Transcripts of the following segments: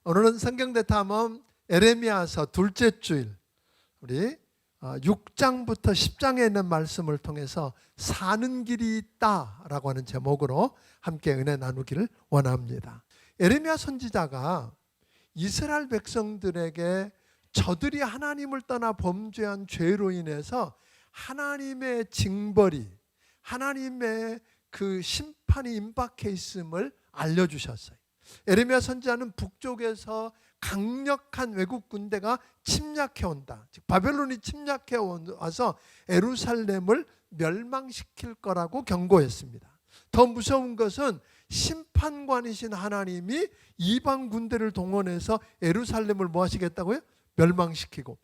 오늘은 성경대 탐험 에레미야서 둘째 주일, 우리 6장부터 10장에 있는 말씀을 통해서 사는 길이 있다라고 하는 제목으로 함께 은혜 나누기를 원합니다. 에레미야 선지자가 이스라엘 백성들에게 저들이 하나님을 떠나 범죄한 죄로 인해서 하나님의 징벌이, 하나님의 그 심판이 임박해 있음을 알려주셨어요. 에레미야 선지자는 북쪽에서 강력한 외국 군대가 침략해 온다, 즉 바벨론이 침략해 와서 예루살렘을 멸망시킬 거라고 경고했습니다. 더 무서운 것은 심판관이신 하나님이 이방 군대를 동원해서 예루살렘을 뭐 하시겠다고요? 멸망시키고,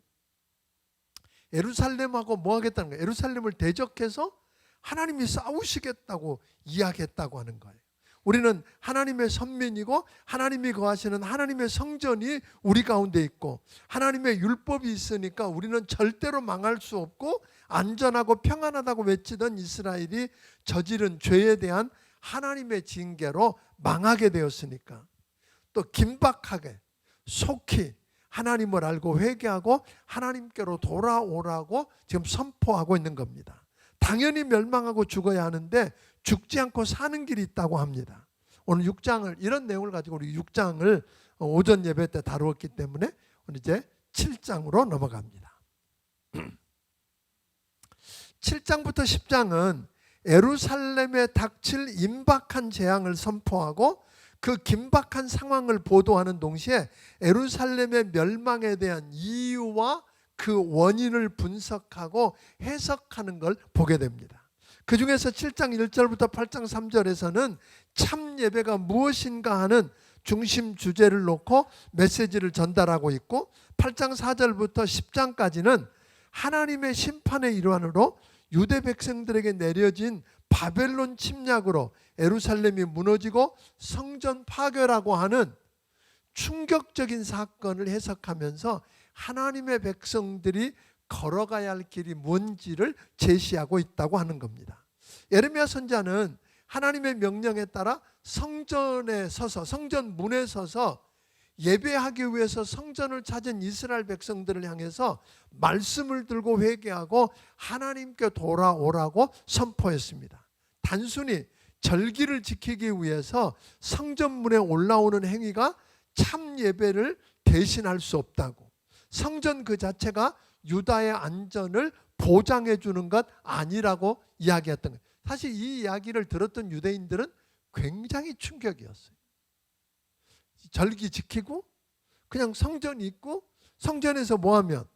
예루살렘하고 뭐 하겠다는 거예요? 예루살렘을 대적해서 하나님이 싸우시겠다고 이야기했다고 하는 거예요. 우리는 하나님의 선민이고 하나님이 거하시는 하나님의 성전이 우리 가운데 있고 하나님의 율법이 있으니까 우리는 절대로 망할 수 없고 안전하고 평안하다고 외치던 이스라엘이 저지른 죄에 대한 하나님의 징계로 망하게 되었으니까 또 긴박하게 속히 하나님을 알고 회개하고 하나님께로 돌아오라고 지금 선포하고 있는 겁니다. 당연히 멸망하고 죽어야 하는데 죽지 않고 사는 길이 있다고 합니다. 오늘 6장을, 이런 내용을 가지고 우리 6장을 오전 예배 때 다루었기 때문에 오늘 이제 7장으로 넘어갑니다. 7장부터 10장은 예루살렘에 닥칠 임박한 재앙을 선포하고 그 긴박한 상황을 보도하는 동시에 예루살렘의 멸망에 대한 이유와 그 원인을 분석하고 해석하는 걸 보게 됩니다. 그 중에서 7장 1절부터 8장 3절에서는 참 예배가 무엇인가 하는 중심 주제를 놓고 메시지를 전달하고 있고, 8장 4절부터 10장까지는 하나님의 심판의 일환으로 유대 백성들에게 내려진 바벨론 침략으로 예루살렘이 무너지고 성전 파괴라고 하는 충격적인 사건을 해석하면서 하나님의 백성들이 걸어가야 할 길이 뭔지를 제시하고 있다고 하는 겁니다. 에레미야 선지자는 하나님의 명령에 따라 성전에 서서, 성전 문에 서서 예배하기 위해서 성전을 찾은 이스라엘 백성들을 향해서 말씀을 들고 회개하고 하나님께 돌아오라고 선포했습니다. 단순히 절기를 지키기 위해서 성전 문에 올라오는 행위가 참 예배를 대신할 수 없다고, 성전 그 자체가 유다의 안전을 보장해 주는 것 아니라고 이야기했던 거예요. 사실 이 이야기를 들었던 유대인들은 굉장히 충격이었어요. 절기 지키고 그냥 성전이 있고 성전에서 뭐 하면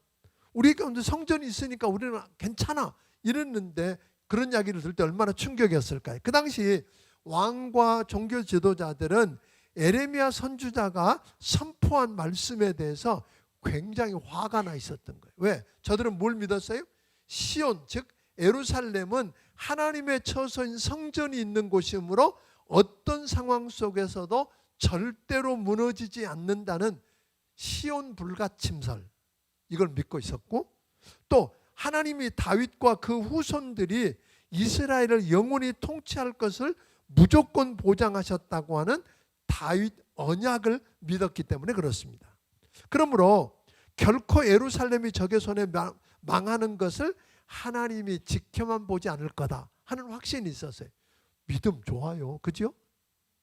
우리 가운데 성전이 있으니까 우리는 괜찮아 이랬는데, 그런 이야기를 들을 때 얼마나 충격이었을까요? 그 당시 왕과 종교 지도자들은 에레미야 선지자가 선포한 말씀에 대해서 굉장히 화가 나 있었던 거예요. 왜? 저들은 뭘 믿었어요? 시온, 즉 예루살렘은 하나님의 처소인 성전이 있는 곳이므로 어떤 상황 속에서도 절대로 무너지지 않는다는 시온 불가침설, 이걸 믿고 있었고, 또 하나님이 다윗과 그 후손들이 이스라엘을 영원히 통치할 것을 무조건 보장하셨다고 하는 다윗 언약을 믿었기 때문에 그렇습니다. 그러므로 결코 예루살렘이 적의 손에 망하는 것을 하나님이 지켜만 보지 않을 거다 하는 확신이 있었어요. 믿음 좋아요. 그죠?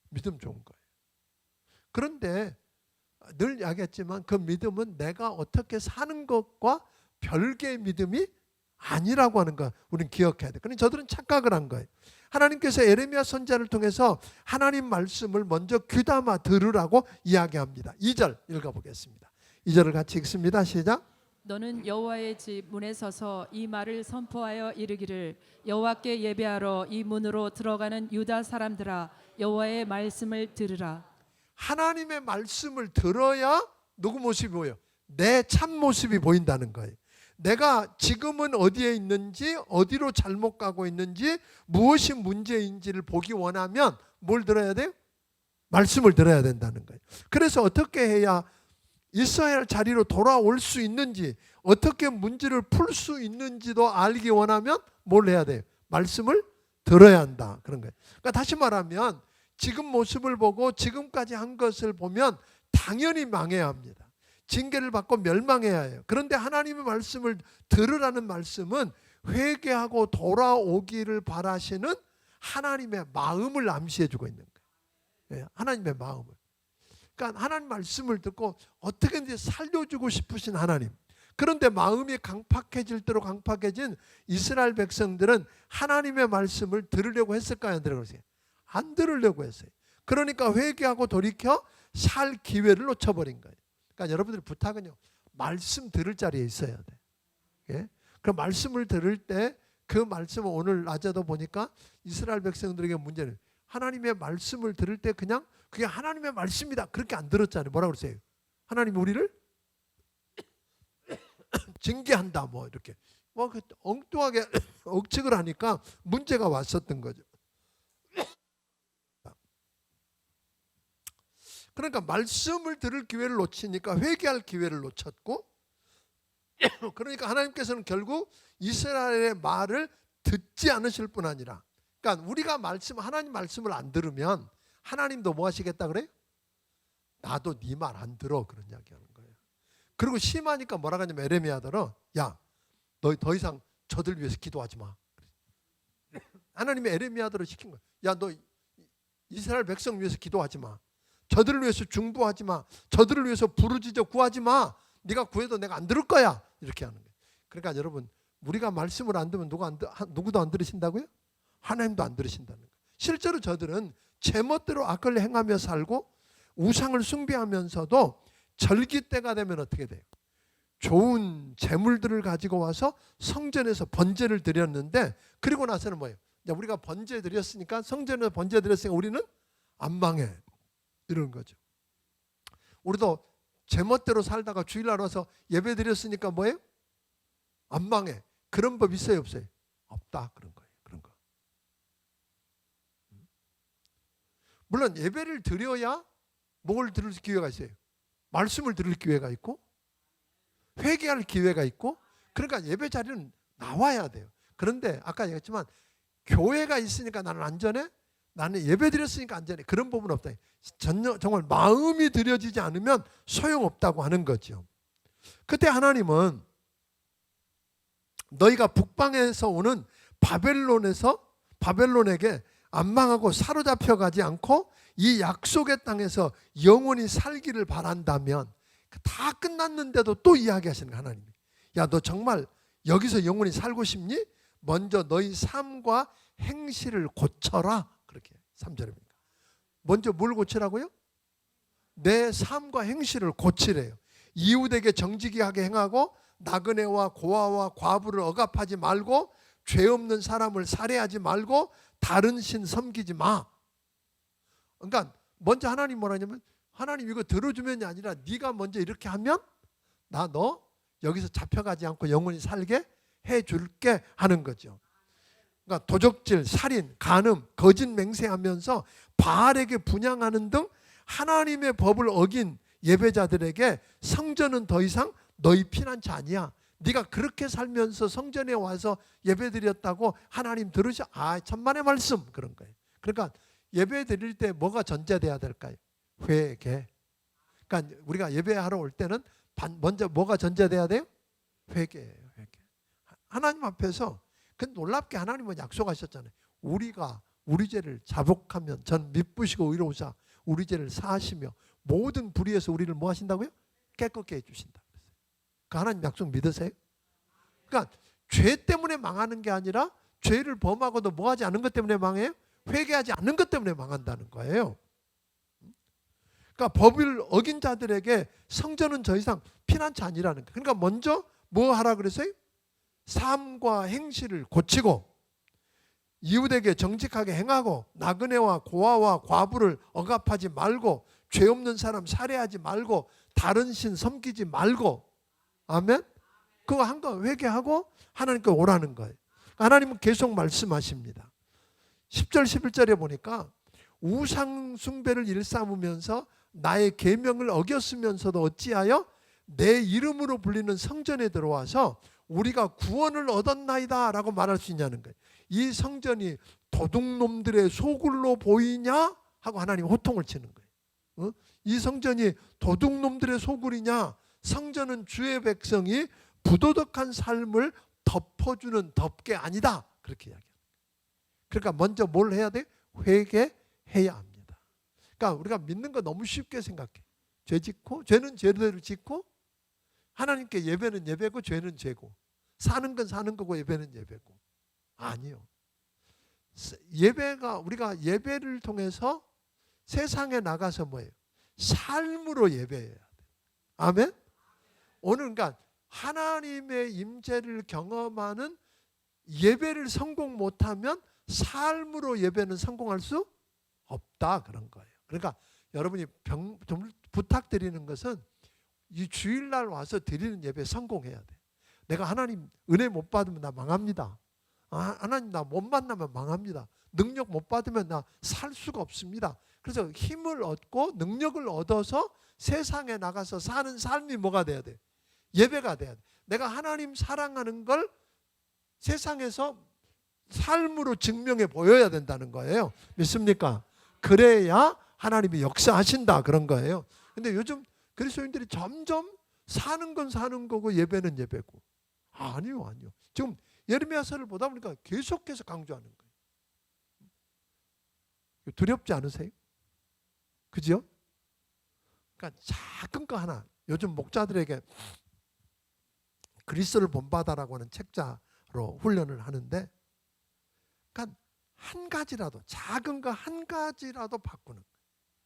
믿음 좋은 거예요. 그런데 늘 이야기했지만 그 믿음은 내가 어떻게 사는 것과 별개의 믿음이 아니라고 하는 거 우리는 기억해야 돼. 그런데 저들은 착각을 한 거예요. 하나님께서 에레미야 선지자를 통해서 하나님 말씀을 먼저 귀담아 들으라고 이야기합니다. 2절 읽어보겠습니다. 2절을 같이 읽습니다. 시작. 너는 여호와의 집 문에 서서 이 말을 선포하여 이르기를, 여호와께 예배하러 이 문으로 들어가는 유다 사람들아, 여호와의 말씀을 들으라. 하나님의 말씀을 들어야 누구 모습이 보여요? 내 참 모습이 보인다는 거예요. 내가 지금은 어디에 있는지, 어디로 잘못 가고 있는지, 무엇이 문제인지를 보기 원하면 뭘 들어야 돼요? 말씀을 들어야 된다는 거예요. 그래서 어떻게 해야 있어야 할 자리로 돌아올 수 있는지, 어떻게 문제를 풀 수 있는지도 알기 원하면 뭘 해야 돼요? 말씀을 들어야 한다, 그런 거예요. 그러니까 다시 말하면 지금 모습을 보고 지금까지 한 것을 보면 당연히 망해야 합니다. 징계를 받고 멸망해야 해요. 그런데 하나님의 말씀을 들으라는 말씀은 회개하고 돌아오기를 바라시는 하나님의 마음을 암시해 주고 있는 거예요. 예, 하나님의 마음을. 그러니까 하나님 말씀을 듣고 어떻게든지 살려주고 싶으신 하나님. 그런데 마음이 강팍해질 대로 강팍해진 이스라엘 백성들은 하나님의 말씀을 들으려고 했을까요? 안 들으려고? 안 들으려고 했어요. 그러니까 회개하고 돌이켜 살 기회를 놓쳐버린 거예요. 그러니까 여러분들 부탁은요, 말씀 들을 자리에 있어야 돼. 예? 그 말씀을 들을 때 그 말씀은 오늘 낮에도 보니까 이스라엘 백성들에게 문제는 하나님의 말씀을 들을 때 그냥 그게 하나님의 말씀이다 그렇게 안 들었잖아요. 뭐라고 그러세요? 하나님 우리를 징계한다 뭐 이렇게 뭐 엉뚱하게 억측을 하니까 문제가 왔었던 거죠. 그러니까 말씀을 들을 기회를 놓치니까 회개할 기회를 놓쳤고, 그러니까 하나님께서는 결국 이스라엘의 말을 듣지 않으실 뿐 아니라, 그러니까 우리가 하나님 말씀을 안 들으면 하나님도 뭐 하시겠다 그래요? 나도 네 말 안 들어 그런 이야기하는 거예요. 그리고 심하니까 뭐라 하냐면 에레미야더러, 야, 너 더 이상 저들 위해서 기도하지 마. 하나님이 에레미야더러 시킨 거야. 야, 너 이스라엘 백성 위해서 기도하지 마. 저들을 위해서 중보하지 마. 저들을 위해서 부르짖어 구하지 마. 네가 구해도 내가 안 들을 거야. 이렇게 하는 거예요. 그러니까 여러분, 우리가 말씀을 안 들으면 누구도 안 들으신다고요? 하나님도 안 들으신다는 거예요. 실제로 저들은 제멋대로 악을 행하며 살고 우상을 숭배하면서도 절기 때가 되면 어떻게 돼요? 좋은 재물들을 가지고 와서 성전에서 번제를 드렸는데, 그리고 나서는 뭐예요? 우리가 번제 드렸으니까, 성전에서 번제 드렸으니까 우리는 안 망해. 이런 거죠. 우리도 제멋대로 살다가 주일날 와서 예배 드렸으니까 뭐예요? 안 망해. 그런 법 있어요, 없어요? 없다. 그런 거예요. 그런 거. 물론 예배를 드려야 뭘 들을 기회가 있어요? 말씀을 들을 기회가 있고 회개할 기회가 있고, 그러니까 예배 자리는 나와야 돼요. 그런데 아까 얘기했지만 교회가 있으니까 나는 안전해? 나는 예배 드렸으니까 안전해. 그런 부분은 없다. 정말 마음이 들여지지 않으면 소용없다고 하는 거죠. 그때 하나님은 너희가 북방에서 오는 바벨론에게 안 망하고 사로잡혀 가지 않고 이 약속의 땅에서 영원히 살기를 바란다면, 다 끝났는데도 또 이야기하시는 거예요. 하나님이. 야, 너 정말 여기서 영원히 살고 싶니? 먼저 너희 삶과 행실을 고쳐라. 그렇게 3절입니다. 먼저 뭘 고치라고요? 내 삶과 행실을 고치래요. 이웃에게 정직하게 행하고 나그네와 고아와 과부를 억압하지 말고 죄 없는 사람을 살해하지 말고 다른 신 섬기지 마. 그러니까 먼저 하나님 뭐라냐면, 하나님 이거 들어주면이 아니라 네가 먼저 이렇게 하면 나 너 여기서 잡혀가지 않고 영원히 살게 해줄게 하는 거죠. 그러니까 도적질, 살인, 간음, 거짓 맹세하면서 바알에게 분향하는 등 하나님의 법을 어긴 예배자들에게 성전은 더 이상 너희 피난처 아니야. 네가 그렇게 살면서 성전에 와서 예배드렸다고 하나님 들으셔? 천만의 말씀. 그런 거예요. 그러니까 예배 드릴 때 뭐가 전제돼야 될까요? 회개. 그러니까 우리가 예배하러 올 때는 먼저 뭐가 전제돼야 돼요? 회개예요. 회개. 하나님 앞에서, 그 놀랍게 하나님은 약속하셨잖아요. 우리가 우리 죄를 자복하면 전 미쁘시고 의로우사 우리 죄를 사하시며 모든 불의에서 우리를 뭐 하신다고요? 깨끗게 해주신다. 그 하나님 약속 믿으세요? 그러니까 죄 때문에 망하는 게 아니라 죄를 범하고도 뭐 하지 않은 것 때문에 망해요? 회개하지 않는 것 때문에 망한다는 거예요. 그러니까 법을 어긴 자들에게 성전은 더 이상 피난처 아니라는 거예요. 그러니까 먼저 뭐 하라 그랬어요? 삶과 행실을 고치고 이웃에게 정직하게 행하고 나그네와 고아와 과부를 억압하지 말고 죄 없는 사람 살해하지 말고 다른 신 섬기지 말고. 아멘? 그거 한 거 회개하고 하나님께 오라는 거예요. 하나님은 계속 말씀하십니다. 10절 11절에 보니까 우상 숭배를 일삼으면서 나의 계명을 어겼으면서도 어찌하여 내 이름으로 불리는 성전에 들어와서 우리가 구원을 얻었나이다 라고 말할 수 있냐는 거예요. 이 성전이 도둑놈들의 소굴로 보이냐 하고 하나님 호통을 치는 거예요. 이 성전이 도둑놈들의 소굴이냐? 성전은 주의 백성이 부도덕한 삶을 덮어주는 덮개 아니다. 그렇게 이야기합니다. 그러니까 먼저 뭘 해야 돼? 회개해야 합니다. 그러니까 우리가 믿는 거 너무 쉽게 생각해. 죄 짓고, 죄는 죄대로 짓고, 하나님께 예배는 예배고 죄는 죄고, 사는 건 사는 거고 예배는 예배고. 아니요. 예배가, 우리가 예배를 통해서 세상에 나가서 뭐예요? 삶으로 예배해야 돼. 아멘? 오늘 그러니까 하나님의 임재를 경험하는 예배를 성공 못하면 삶으로 예배는 성공할 수 없다, 그런 거예요. 그러니까 여러분이 좀 부탁드리는 것은 이 주일날 와서 드리는 예배 성공해야 돼. 내가 하나님 은혜 못 받으면 나 망합니다. 하나님 나 못 만나면 망합니다. 능력 못 받으면 나 살 수가 없습니다. 그래서 힘을 얻고 능력을 얻어서 세상에 나가서 사는 삶이 뭐가 돼야 돼? 예배가 돼야 돼. 내가 하나님 사랑하는 걸 세상에서 삶으로 증명해 보여야 된다는 거예요. 믿습니까? 그래야 하나님이 역사하신다, 그런 거예요. 근데 요즘 그리스도인들이 점점 사는 건 사는 거고 예배는 예배고. 아니요. 지금 예레미야서를 보다 보니까 계속해서 강조하는 거예요. 두렵지 않으세요? 그죠? 그러니까 작은 거 하나, 요즘 목자들에게 그리스도를 본받아라고 하는 책자로 훈련을 하는데, 그러니까 한 가지라도, 작은 거 한 가지라도 바꾸는 거예요.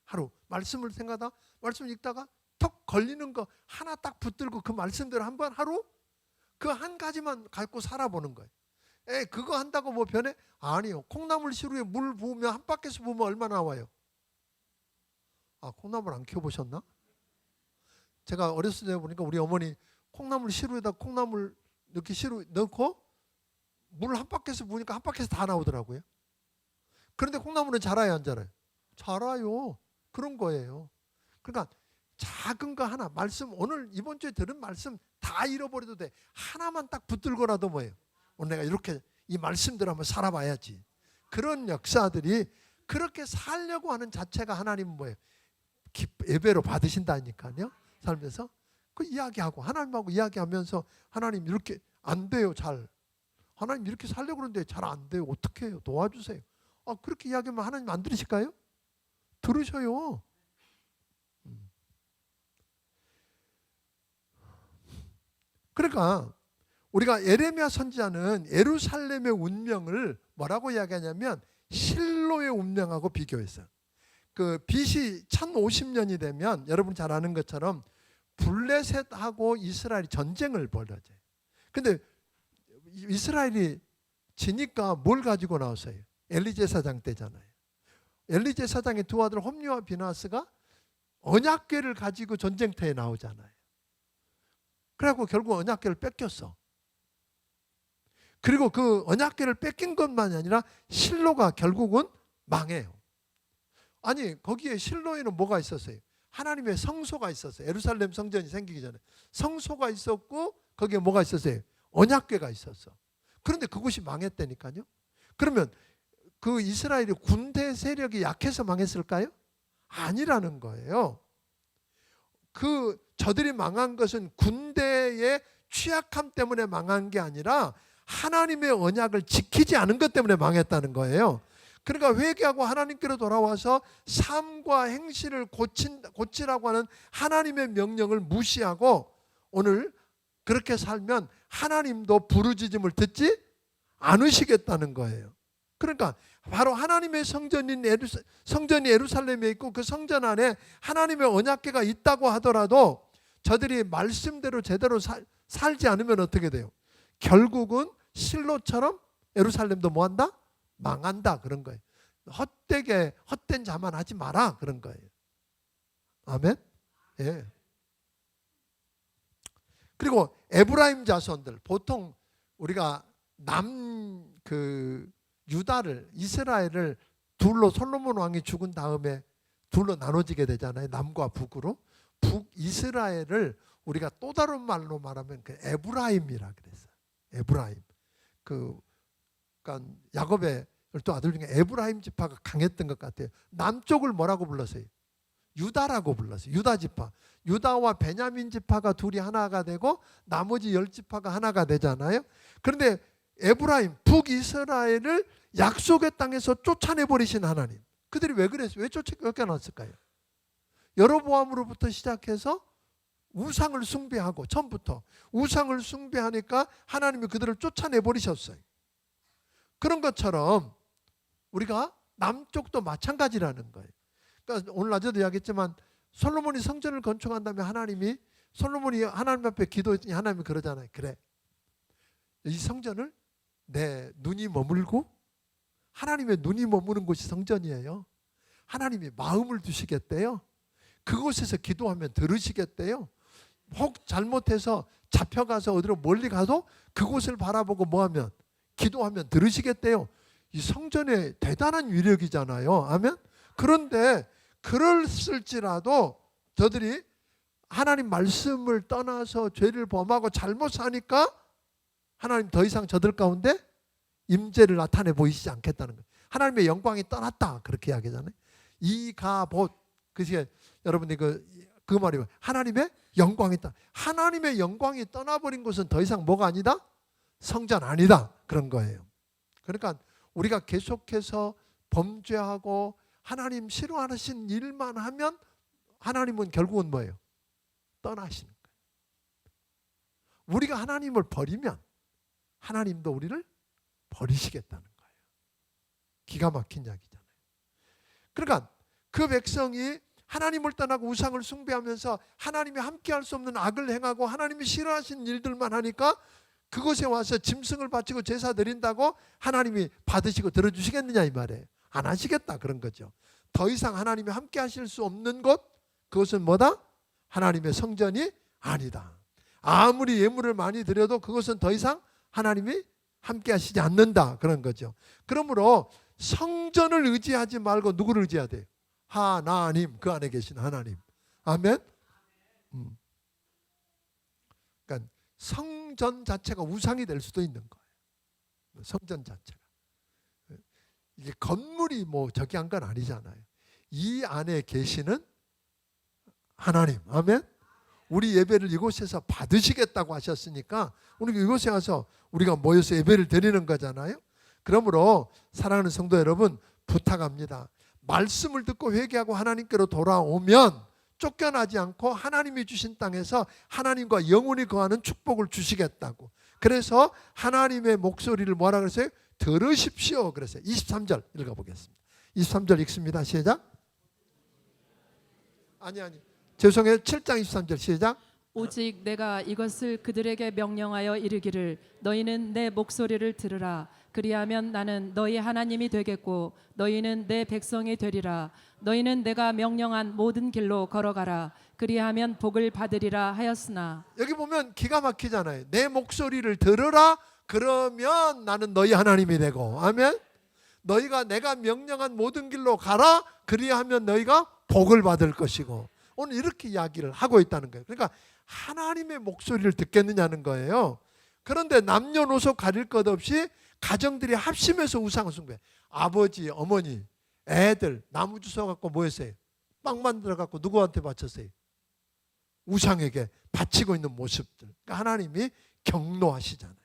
하루 말씀을 생각하다, 말씀 읽다가 턱 걸리는 거 하나 딱 붙들고 그 말씀대로 한번 하루 그 한 가지만 갖고 살아보는 거예요. 그거 한다고 뭐 변해? 아니요. 콩나물 시루에 물 부으면 한 바퀴에서 부으면 얼마 나와요? 콩나물 안 키워보셨나? 제가 어렸을 때 보니까 우리 어머니 콩나물 시루에다 콩나물 이렇게 시루 넣고 물 한 바퀴에서 부으니까 한 바퀴에서 다 나오더라고요. 그런데 콩나물은 자라요, 안 자라요? 자라요. 그런 거예요. 그러니까 작은 거 하나, 말씀 오늘 이번 주에 들은 말씀 다 잃어버려도 돼. 하나만 딱 붙들고라도 뭐예요? 오늘 내가 이렇게 이 말씀대로 한번 살아봐야지. 그런 역사들이, 그렇게 살려고 하는 자체가 하나님은 뭐예요? 예배로 받으신다니까요. 살면서 그 이야기하고 하나님하고 이야기하면서 하나님 이렇게 안 돼요, 잘. 하나님 이렇게 살려고 그러는데 잘 안 돼요. 어떻게 해요? 도와주세요. 그렇게 이야기하면 하나님 안 들으실까요? 들으셔요. 그러니까 우리가 예레미야 선지자는 예루살렘의 운명을 뭐라고 이야기하냐면 실로의 운명하고 비교했어요. 그 BC 1050년이 되면 여러분 잘 아는 것처럼 블레셋하고 이스라엘이 전쟁을 벌여져요. 근데 이스라엘이 지니까 뭘 가지고 나왔어요? 엘리제사장 때잖아요. 엘리제사장의 두 아들 홈리와 비나스가 언약궤를 가지고 전쟁터에 나오잖아요. 그래갖고 결국 언약궤를 뺏겼어. 그리고 그 언약궤를 뺏긴 것만이 아니라 실로가 결국은 망해요. 아니 거기에 실로에는 뭐가 있었어요? 하나님의 성소가 있었어요. 예루살렘 성전이 생기기 전에 성소가 있었고 거기에 뭐가 있었어요? 언약궤가 있었어. 그런데 그곳이 망했다니까요. 그러면 그 이스라엘의 군대 세력이 약해서 망했을까요? 아니라는 거예요. 저들이 망한 것은 군대의 취약함 때문에 망한 게 아니라 하나님의 언약을 지키지 않은 것 때문에 망했다는 거예요. 그러니까 회개하고 하나님께로 돌아와서 삶과 행실을 고치라고 하는 하나님의 명령을 무시하고 오늘 그렇게 살면 하나님도 부르짖음을 듣지 않으시겠다는 거예요. 그러니까 바로 하나님의 성전이 예루살렘에 있고 그 성전 안에 하나님의 언약궤가 있다고 하더라도 저들이 말씀대로 제대로 살지 않으면 어떻게 돼요? 결국은 실로처럼 예루살렘도 뭐한다? 망한다, 그런 거예요. 헛된 자만하지 마라, 그런 거예요. 아멘? 예. 그리고 에브라임 자손들, 보통 우리가 유다를, 이스라엘을 둘로, 솔로몬 왕이 죽은 다음에 둘로 나눠지게 되잖아요. 남과 북으로. 북이스라엘을 우리가 또 다른 말로 말하면 그 에브라임이라 그랬어요. 에브라임. 그러니까 야곱의 12 아들 중에 에브라임 지파가 강했던 것 같아요. 남쪽을 뭐라고 불렀어요? 유다라고 불렀어요. 유다 지파. 유다와 베냐민 지파가 둘이 하나가 되고 나머지 10지파가 하나가 되잖아요. 그런데 에브라임, 북이스라엘을 약속의 땅에서 쫓아내버리신 하나님. 그들이 왜 그랬어요? 왜 쫓겨났을까요? 여로보암으로부터 시작해서 우상을 숭배하고, 처음부터 우상을 숭배하니까 하나님이 그들을 쫓아내버리셨어요. 그런 것처럼 우리가 남쪽도 마찬가지라는 거예요. 그러니까 오늘 낮에도 이야기했지만 솔로몬이 성전을 건축한 다음에 솔로몬이 하나님 앞에 기도했더니 하나님이 그러잖아요. 그래, 이 성전을 내 눈이 머물고, 하나님의 눈이 머무는 곳이 성전이에요. 하나님이 마음을 두시겠대요. 그곳에서 기도하면 들으시겠대요. 혹 잘못해서 잡혀가서 어디로 멀리 가도 그곳을 바라보고 뭐하면, 기도하면 들으시겠대요. 이 성전의 대단한 위력이잖아요. 아멘. 그런데 그럴을지라도 저들이 하나님 말씀을 떠나서 죄를 범하고 잘못 사니까 하나님 더 이상 저들 가운데 임재를 나타내 보이시지 않겠다는 거예요. 하나님의 영광이 떠났다, 그렇게 이야기하잖아요. 이가봇, 그게 여러분이 그 말이 하나님의 영광이 떠나. 하나님의 영광이 떠나버린 곳은 더 이상 뭐가 아니다? 성전 아니다, 그런 거예요. 그러니까 우리가 계속해서 범죄하고 하나님 싫어하신 일만 하면 하나님은 결국은 뭐예요? 떠나시는 거예요. 우리가 하나님을 버리면 하나님도 우리를 버리시겠다는 거예요. 기가 막힌 이야기잖아요. 그러니까 그 백성이 하나님을 떠나고 우상을 숭배하면서 하나님이 함께할 수 없는 악을 행하고 하나님이 싫어하시는 일들만 하니까 그곳에 와서 짐승을 바치고 제사 드린다고 하나님이 받으시고 들어주시겠느냐 이 말이에요. 안 하시겠다, 그런 거죠. 더 이상 하나님이 함께 하실 수 없는 곳, 그것은 뭐다? 하나님의 성전이 아니다. 아무리 예물을 많이 드려도 그것은 더 이상 하나님이 함께 하시지 않는다, 그런 거죠. 그러므로 성전을 의지하지 말고 누구를 의지해야 돼요? 하나님, 그 안에 계신 하나님. 아멘. 그러니까 성전 자체가 우상이 될 수도 있는 거예요. 성전 자체가. 이게 건물이 뭐 저기 한 건 아니잖아요. 이 안에 계시는 하나님. 아멘. 우리 예배를 이곳에서 받으시겠다고 하셨으니까 우리 이곳에 와서 우리가 모여서 예배를 드리는 거잖아요. 그러므로 사랑하는 성도 여러분, 부탁합니다. 말씀을 듣고 회개하고 하나님께로 돌아오면 쫓겨나지 않고 하나님이 주신 땅에서 하나님과 영원히 거하는 축복을 주시겠다고. 그래서 하나님의 목소리를 뭐라 그랬어요? 들으십시오 그랬어요. 23절 읽어보겠습니다. 23절 읽습니다. 시작. 아니 죄송해요. 7장 23절 시작. 오직 내가 이것을 그들에게 명령하여 이르기를 너희는 내 목소리를 들으라. 그리하면 나는 너희 하나님이 되겠고 너희는 내 백성이 되리라. 너희는 내가 명령한 모든 길로 걸어가라. 그리하면 복을 받으리라 하였으나. 여기 보면 기가 막히잖아요. 내 목소리를 들으라. 그러면 나는 너희 하나님이 되고. 아멘. 너희가 내가 명령한 모든 길로 가라. 그리하면 너희가 복을 받을 것이고. 오늘 이렇게 이야기를 하고 있다는 거예요. 그러니까 하나님의 목소리를 듣겠느냐는 거예요. 그런데 남녀노소 가릴 것 없이 가정들이 합심해서 우상을 숭배. 아버지, 어머니, 애들 나무 주워 갖고 뭐 했어요? 빵 만들어 갖고 누구한테 바쳤어요? 우상에게 바치고 있는 모습들. 그러니까 하나님이 경노하시잖아요.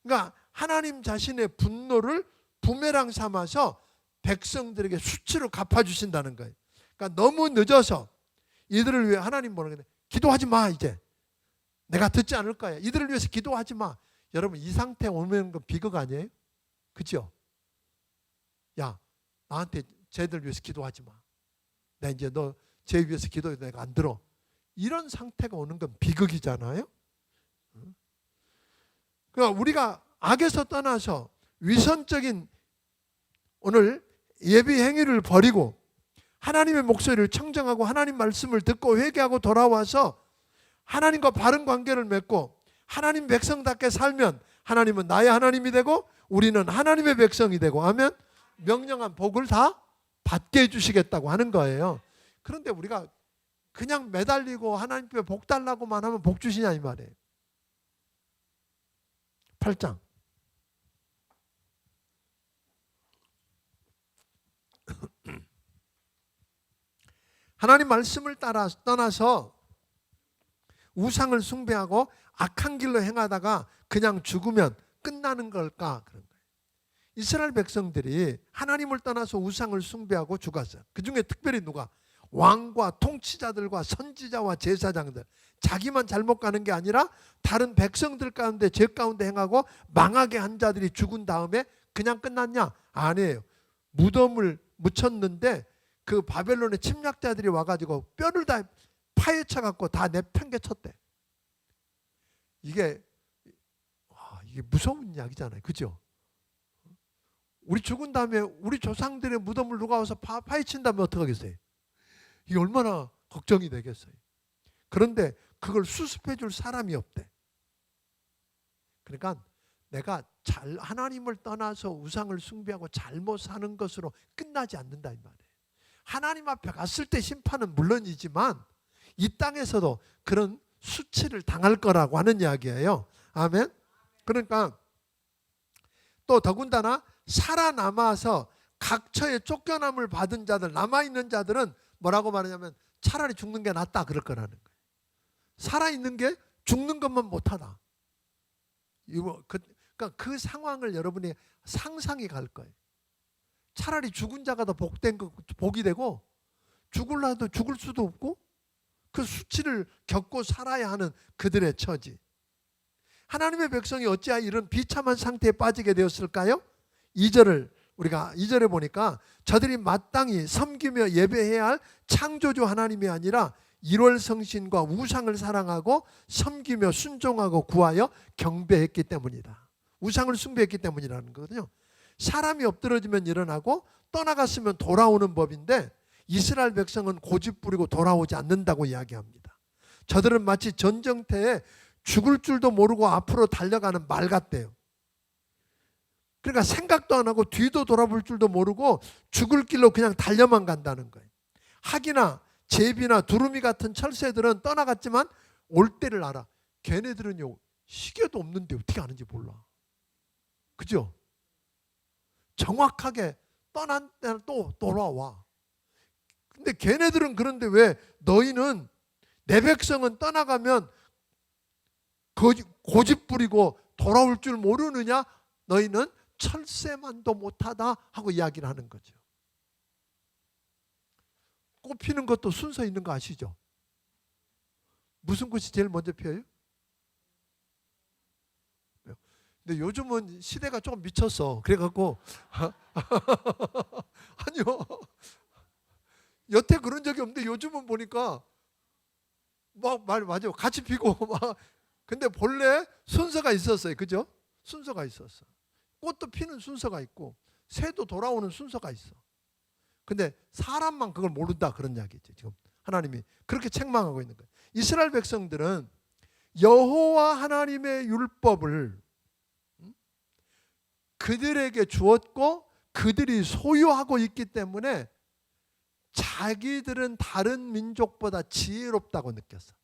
그러니까 하나님 자신의 분노를 부메랑 삼아서 백성들에게 수치로 갚아주신다는 거예요. 그러니까 너무 늦어서 이들을 위해 하나님 뭐라고 그래? 기도하지 마 이제. 내가 듣지 않을 거야. 이들을 위해서 기도하지 마. 여러분 이 상태 오면 건 비극 아니에요? 그죠? 야 나한테 쟤들 위해서 기도하지 마. 나 이제 너 쟤 위해서 기도해 내가 안 들어. 이런 상태가 오는 건 비극이잖아요. 그러니까 우리가 악에서 떠나서 위선적인 오늘 예비 행위를 버리고 하나님의 목소리를 청정하고 하나님 말씀을 듣고 회개하고 돌아와서 하나님과 바른 관계를 맺고 하나님 백성답게 살면 하나님은 나의 하나님이 되고 우리는 하나님의 백성이 되고 하면 명령한 복을 다 받게 해주시겠다고 하는 거예요. 그런데 우리가 그냥 매달리고 하나님께 복 달라고만 하면 복 주시냐 이 말이에요. 8장 하나님 말씀을 따라 떠나서 우상을 숭배하고 악한 길로 행하다가 그냥 죽으면 끝나는 걸까? 그런 거예요. 이스라엘 백성들이 하나님을 떠나서 우상을 숭배하고 죽었어요. 그 중에 특별히 누가? 왕과 통치자들과 선지자와 제사장들. 자기만 잘못 가는 게 아니라 다른 백성들 가운데 죄 가운데 행하고 망하게 한 자들이 죽은 다음에 그냥 끝났냐? 아니에요. 무덤을 묻혔는데 그 바벨론의 침략자들이 와가지고 뼈를 다 파헤쳐갖고 다 내팽개쳤대. 이게 무서운 이야기잖아요. 그죠? 우리 죽은 다음에 우리 조상들의 무덤을 누가 와서 파헤친다면 어떡하겠어요? 이게 얼마나 걱정이 되겠어요. 그런데 그걸 수습해 줄 사람이 없대. 그러니까 내가 하나님을 떠나서 우상을 숭배하고 잘못 사는 것으로 끝나지 않는다 이 말이에요. 하나님 앞에 갔을 때 심판은 물론이지만 이 땅에서도 그런 수치를 당할 거라고 하는 이야기예요. 아멘. 그러니까 또 더군다나 살아남아서 각처에 쫓겨남을 받은 자들, 남아있는 자들은 뭐라고 말하냐면 차라리 죽는 게 낫다 그럴 거라는 거예요. 살아있는 게 죽는 것만 못하다. 그러니까 그 상황을 여러분이 상상이 갈 거예요. 차라리 죽은 자가 더 복이 되고 죽을라도 죽을 수도 없고 그 수치를 겪고 살아야 하는 그들의 처지. 하나님의 백성이 어찌하여 이런 비참한 상태에 빠지게 되었을까요? 2절에 보니까 저들이 마땅히 섬기며 예배해야 할 창조주 하나님이 아니라 일월성신과 우상을 사랑하고 섬기며 순종하고 구하여 경배했기 때문이다. 우상을 숭배했기 때문이라는 거거든요. 사람이 엎드러지면 일어나고 떠나갔으면 돌아오는 법인데 이스라엘 백성은 고집 부리고 돌아오지 않는다고 이야기합니다. 저들은 마치 전쟁터에 죽을 줄도 모르고 앞으로 달려가는 말 같대요. 그러니까 생각도 안 하고 뒤도 돌아볼 줄도 모르고 죽을 길로 그냥 달려만 간다는 거예요. 학이나 제비나 두루미 같은 철새들은 떠나갔지만 올 때를 알아. 걔네들은요 시계도 없는데 어떻게 아는지 몰라. 그죠? 정확하게 떠난 때는 또 돌아와. 근데 걔네들은 그런데 왜 너희는 내 백성은 떠나가면 고집 부리고 돌아올 줄 모르느냐? 너희는 철새만도 못하다 하고 이야기를 하는 거죠. 꽃 피는 것도 순서 있는 거 아시죠? 무슨 꽃이 제일 먼저 피어요? 근데 요즘은 시대가 조금 미쳤어. 그래갖고 아니요. 여태 그런 적이 없는데 요즘은 보니까 맞아요. 같이 피고 막. 근데 본래 순서가 있었어요. 그죠? 순서가 있었어. 꽃도 피는 순서가 있고 새도 돌아오는 순서가 있어. 근데 사람만 그걸 모른다 그런 이야기죠. 지금 하나님이 그렇게 책망하고 있는 거예요. 이스라엘 백성들은 여호와 하나님의 율법을 그들에게 주었고 그들이 소유하고 있기 때문에 자기들은 다른 민족보다 지혜롭다고 느꼈어.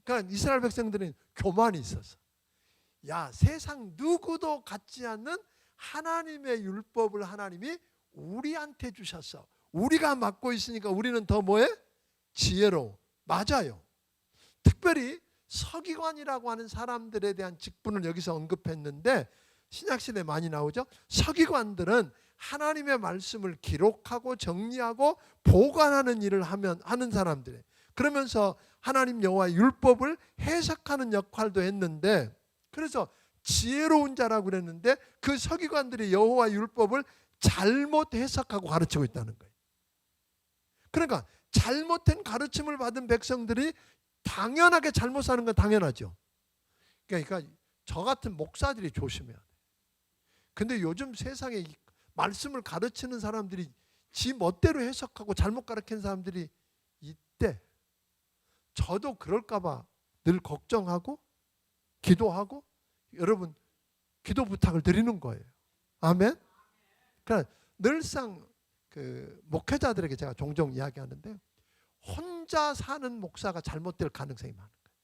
그러니까 이스라엘 백성들은 교만이 있었어. 야, 세상 누구도 갖지 않는 하나님의 율법을 하나님이 우리한테 주셨어. 우리가 맡고 있으니까 우리는 더 뭐해? 지혜로워. 맞아요. 특별히 서기관이라고 하는 사람들에 대한 직분을 여기서 언급했는데 신약시대에 많이 나오죠. 서기관들은 하나님의 말씀을 기록하고 정리하고 보관하는 일을 하는 사람들이에요. 그러면서 하나님 여호와의 율법을 해석하는 역할도 했는데 그래서 지혜로운 자라고 그랬는데 그 서기관들이 여호와의 율법을 잘못 해석하고 가르치고 있다는 거예요. 그러니까 잘못된 가르침을 받은 백성들이 당연하게 잘못 사는 건 당연하죠. 그러니까 저 같은 목사들이 조심해야 돼. 근데 요즘 세상에 말씀을 가르치는 사람들이 지 멋대로 해석하고 잘못 가르치는 사람들이 있대. 저도 그럴까 봐 늘 걱정하고 기도하고 여러분 기도 부탁을 드리는 거예요. 아멘. 그러니까 늘상 그 목회자들에게 제가 종종 이야기하는데 혼자 사는 목사가 잘못될 가능성이 많은 거예요.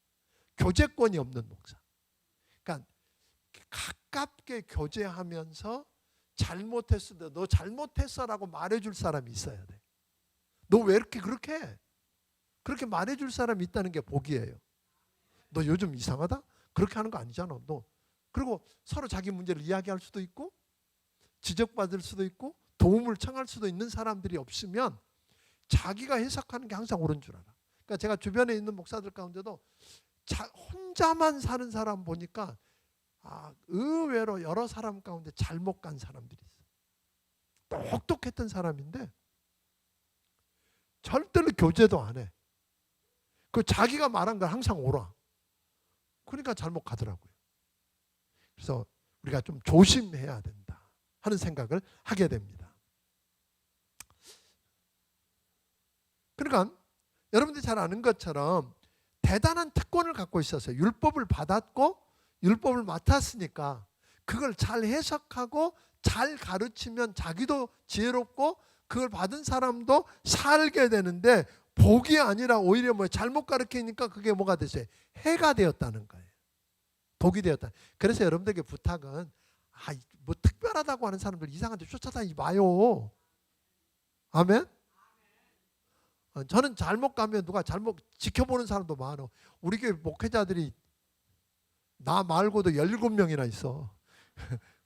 교제권이 없는 목사. 그러니까 가깝게 교제하면서 잘못했을 때 너 잘못했어라고 말해줄 사람이 있어야 돼. 너 왜 이렇게 그렇게 해? 그렇게 말해줄 사람이 있다는 게 복이에요. 너 요즘 이상하다? 그렇게 하는 거 아니잖아. 너. 그리고 서로 자기 문제를 이야기할 수도 있고 지적받을 수도 있고 도움을 청할 수도 있는 사람들이 없으면 자기가 해석하는 게 항상 옳은 줄 알아. 그러니까 제가 주변에 있는 목사들 가운데도 혼자만 사는 사람 보니까 의외로 여러 사람 가운데 잘못 간 사람들이 있어. 똑똑했던 사람인데 절대로 교제도 안 해. 그 자기가 말한 걸 항상 옳아. 그러니까 잘못 가더라고요. 그래서 우리가 좀 조심해야 된다 하는 생각을 하게 됩니다. 그러니까 여러분들이 잘 아는 것처럼 대단한 특권을 갖고 있었어요. 율법을 받았고 율법을 맡았으니까 그걸 잘 해석하고 잘 가르치면 자기도 지혜롭고 그걸 받은 사람도 살게 되는데 복이 아니라 오히려 잘못 가르치니까 그게 뭐가 됐어요? 해가 되었다는 거예요. 독이 되었다. 그래서 여러분들에게 부탁은 뭐 특별하다고 하는 사람들 이상한 데 쫓아다니지 마요. 아멘? 저는 잘못 가면 누가 잘못 지켜보는 사람도 많아. 우리 교회 목회자들이 나 말고도 17명이나 있어.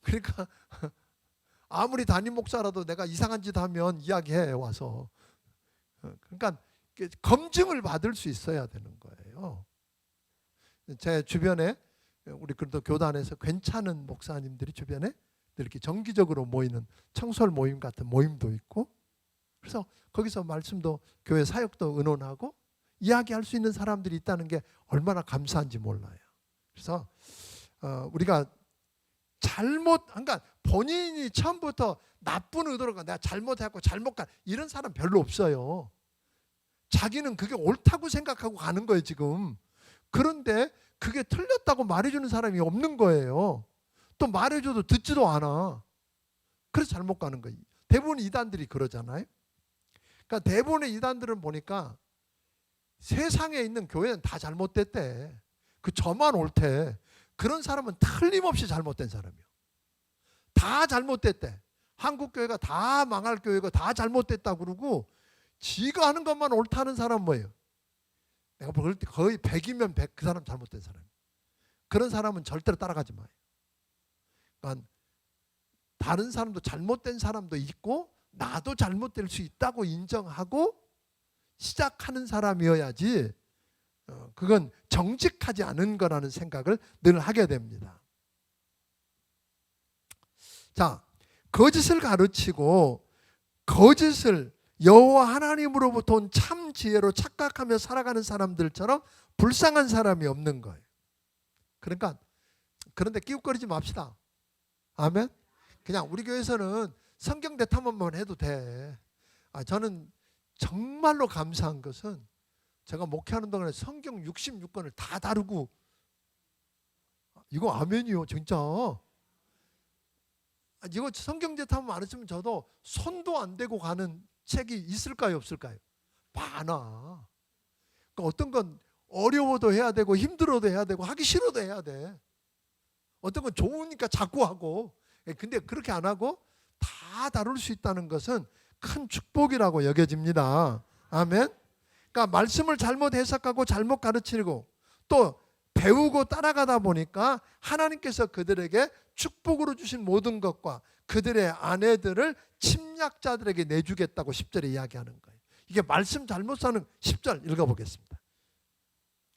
그러니까 아무리 담임 목사라도 내가 이상한 짓 하면 이야기해 와서. 그러니까 검증을 받을 수 있어야 되는 거예요. 제 주변에 우리 그래도 교단에서 괜찮은 목사님들이 주변에 이렇게 정기적으로 모이는 청솔 모임 같은 모임도 있고 그래서 거기서 말씀도 교회 사역도 의논하고 이야기할 수 있는 사람들이 있다는 게 얼마나 감사한지 몰라요. 그래서 우리가 그러니까 본인이 처음부터 나쁜 의도로 내가 잘못했고 잘못한 이런 사람 별로 없어요. 자기는 그게 옳다고 생각하고 가는 거예요 지금. 그런데 그게 틀렸다고 말해주는 사람이 없는 거예요. 또 말해줘도 듣지도 않아. 그래서 잘못 가는 거예요. 대부분 이단들이 그러잖아요. 그러니까 대부분의 이단들은 보니까 세상에 있는 교회는 다 잘못됐대. 그 저만 옳대. 그런 사람은 틀림없이 잘못된 사람이에요. 다 잘못됐대. 한국 교회가 다 망할 교회고 다 잘못됐다고 그러고 지가 하는 것만 옳다는 사람은 뭐예요? 내가 볼 때 거의 100이면 100 그 사람 잘못된 사람이에요. 그런 사람은 절대로 따라가지 마요. 그러니까 다른 사람도 잘못된 사람도 있고 나도 잘못될 수 있다고 인정하고 시작하는 사람이어야지 그건 정직하지 않은 거라는 생각을 늘 하게 됩니다. 자, 거짓을 가르치고 거짓을 여호와 하나님으로부터 온 참 지혜로 착각하며 살아가는 사람들처럼 불쌍한 사람이 없는 거예요. 그러니까 그런데 끼웃거리지 맙시다. 아멘. 그냥 우리 교회에서는 성경 대탐험만 해도 돼. 저는 정말로 감사한 것은 제가 목회하는 동안에 성경 66권을 다 다루고 이거 아멘이요 진짜. 이거 성경 대탐험 안 했으면 저도 손도 안 대고 가는 책이 있을까요 없을까요? 많아. 그러니까 어떤 건 어려워도 해야 되고 힘들어도 해야 되고 하기 싫어도 해야 돼. 어떤 건 좋으니까 자꾸 하고. 근데 그렇게 안 하고 다 다룰 수 있다는 것은 큰 축복이라고 여겨집니다. 아멘. 그러니까 말씀을 잘못 해석하고 잘못 가르치고 또 배우고 따라가다 보니까 하나님께서 그들에게 축복으로 주신 모든 것과 그들의 아내들을 침략자들에게 내주겠다고 10절에 이야기하는 거예요. 이게 말씀 잘못 사는 10절 읽어보겠습니다.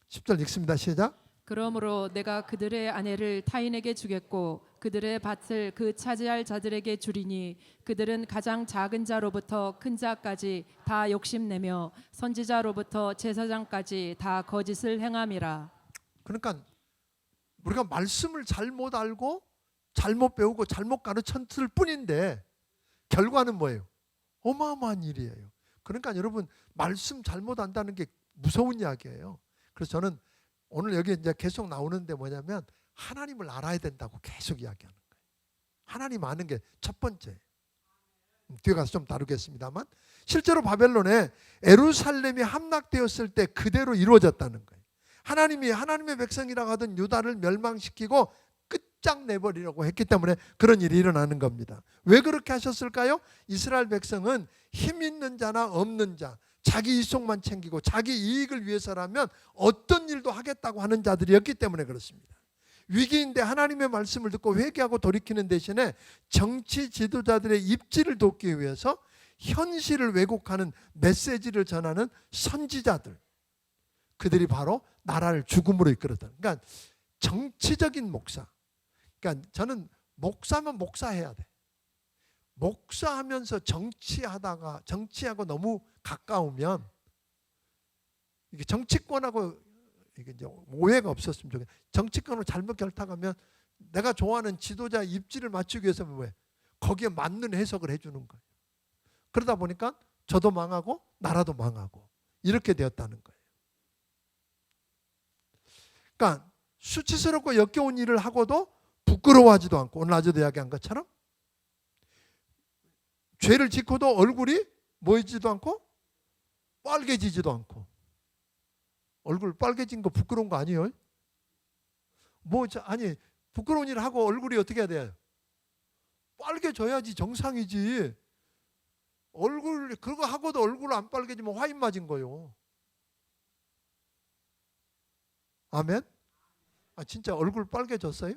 10절 읽습니다. 시작. 그러므로 내가 그들의 아내를 타인에게 주겠고 그들의 밭을 그 차지할 자들에게 주리니 그들은 가장 작은 자로부터 큰 자까지 다 욕심내며 선지자로부터 제사장까지 다 거짓을 행함이라. 그러니까 우리가 말씀을 잘못 알고 잘못 배우고 잘못 가르쳤을 뿐인데 결과는 뭐예요? 어마어마한 일이에요. 그러니까 여러분 말씀 잘못 안다는 게 무서운 이야기예요. 그래서 저는 오늘 여기 이제 계속 나오는데 뭐냐면 하나님을 알아야 된다고 계속 이야기하는 거예요. 하나님 아는 게 첫 번째. 뒤에 가서 좀 다루겠습니다만 실제로 바벨론에 예루살렘이 함락되었을 때 그대로 이루어졌다는 거예요. 하나님이 하나님의 백성이라고 하던 유다를 멸망시키고 쫙 내버리려고 했기 때문에 그런 일이 일어나는 겁니다. 왜 그렇게 하셨을까요? 이스라엘 백성은 힘 있는 자나 없는 자, 자기 이속만 챙기고 자기 이익을 위해서라면 어떤 일도 하겠다고 하는 자들이었기 때문에 그렇습니다. 위기인데 하나님의 말씀을 듣고 회개하고 돌이키는 대신에 정치 지도자들의 입지를 돕기 위해서 현실을 왜곡하는 메시지를 전하는 선지자들, 그들이 바로 나라를 죽음으로 이끌었다. 그러니까 정치적인 목사. 그러니까 저는 목사면 목사해야 돼. 목사하면서 정치하고 너무 가까우면 이게 정치권하고 이게 이제 오해가 없었으면 좋겠어요. 정치권으로 잘못 결탁하면 내가 좋아하는 지도자 입지를 맞추기 위해서 왜 거기에 맞는 해석을 해주는 거예요. 그러다 보니까 저도 망하고 나라도 망하고 이렇게 되었다는 거예요. 그러니까 수치스럽고 역겨운 일을 하고도 부끄러워하지도 않고 오늘 아저도 이야기한 것처럼 죄를 짓고도 얼굴이 뭐해지지도 않고 빨개지지도 않고. 얼굴 빨개진 거 부끄러운 거 아니에요? 아니 부끄러운 일을 하고 얼굴이 어떻게 해야 돼요? 빨개져야지 정상이지. 얼굴 그거 하고도 얼굴 안 빨개지면 화인 맞은 거요. 아멘? 진짜 얼굴 빨개졌어요?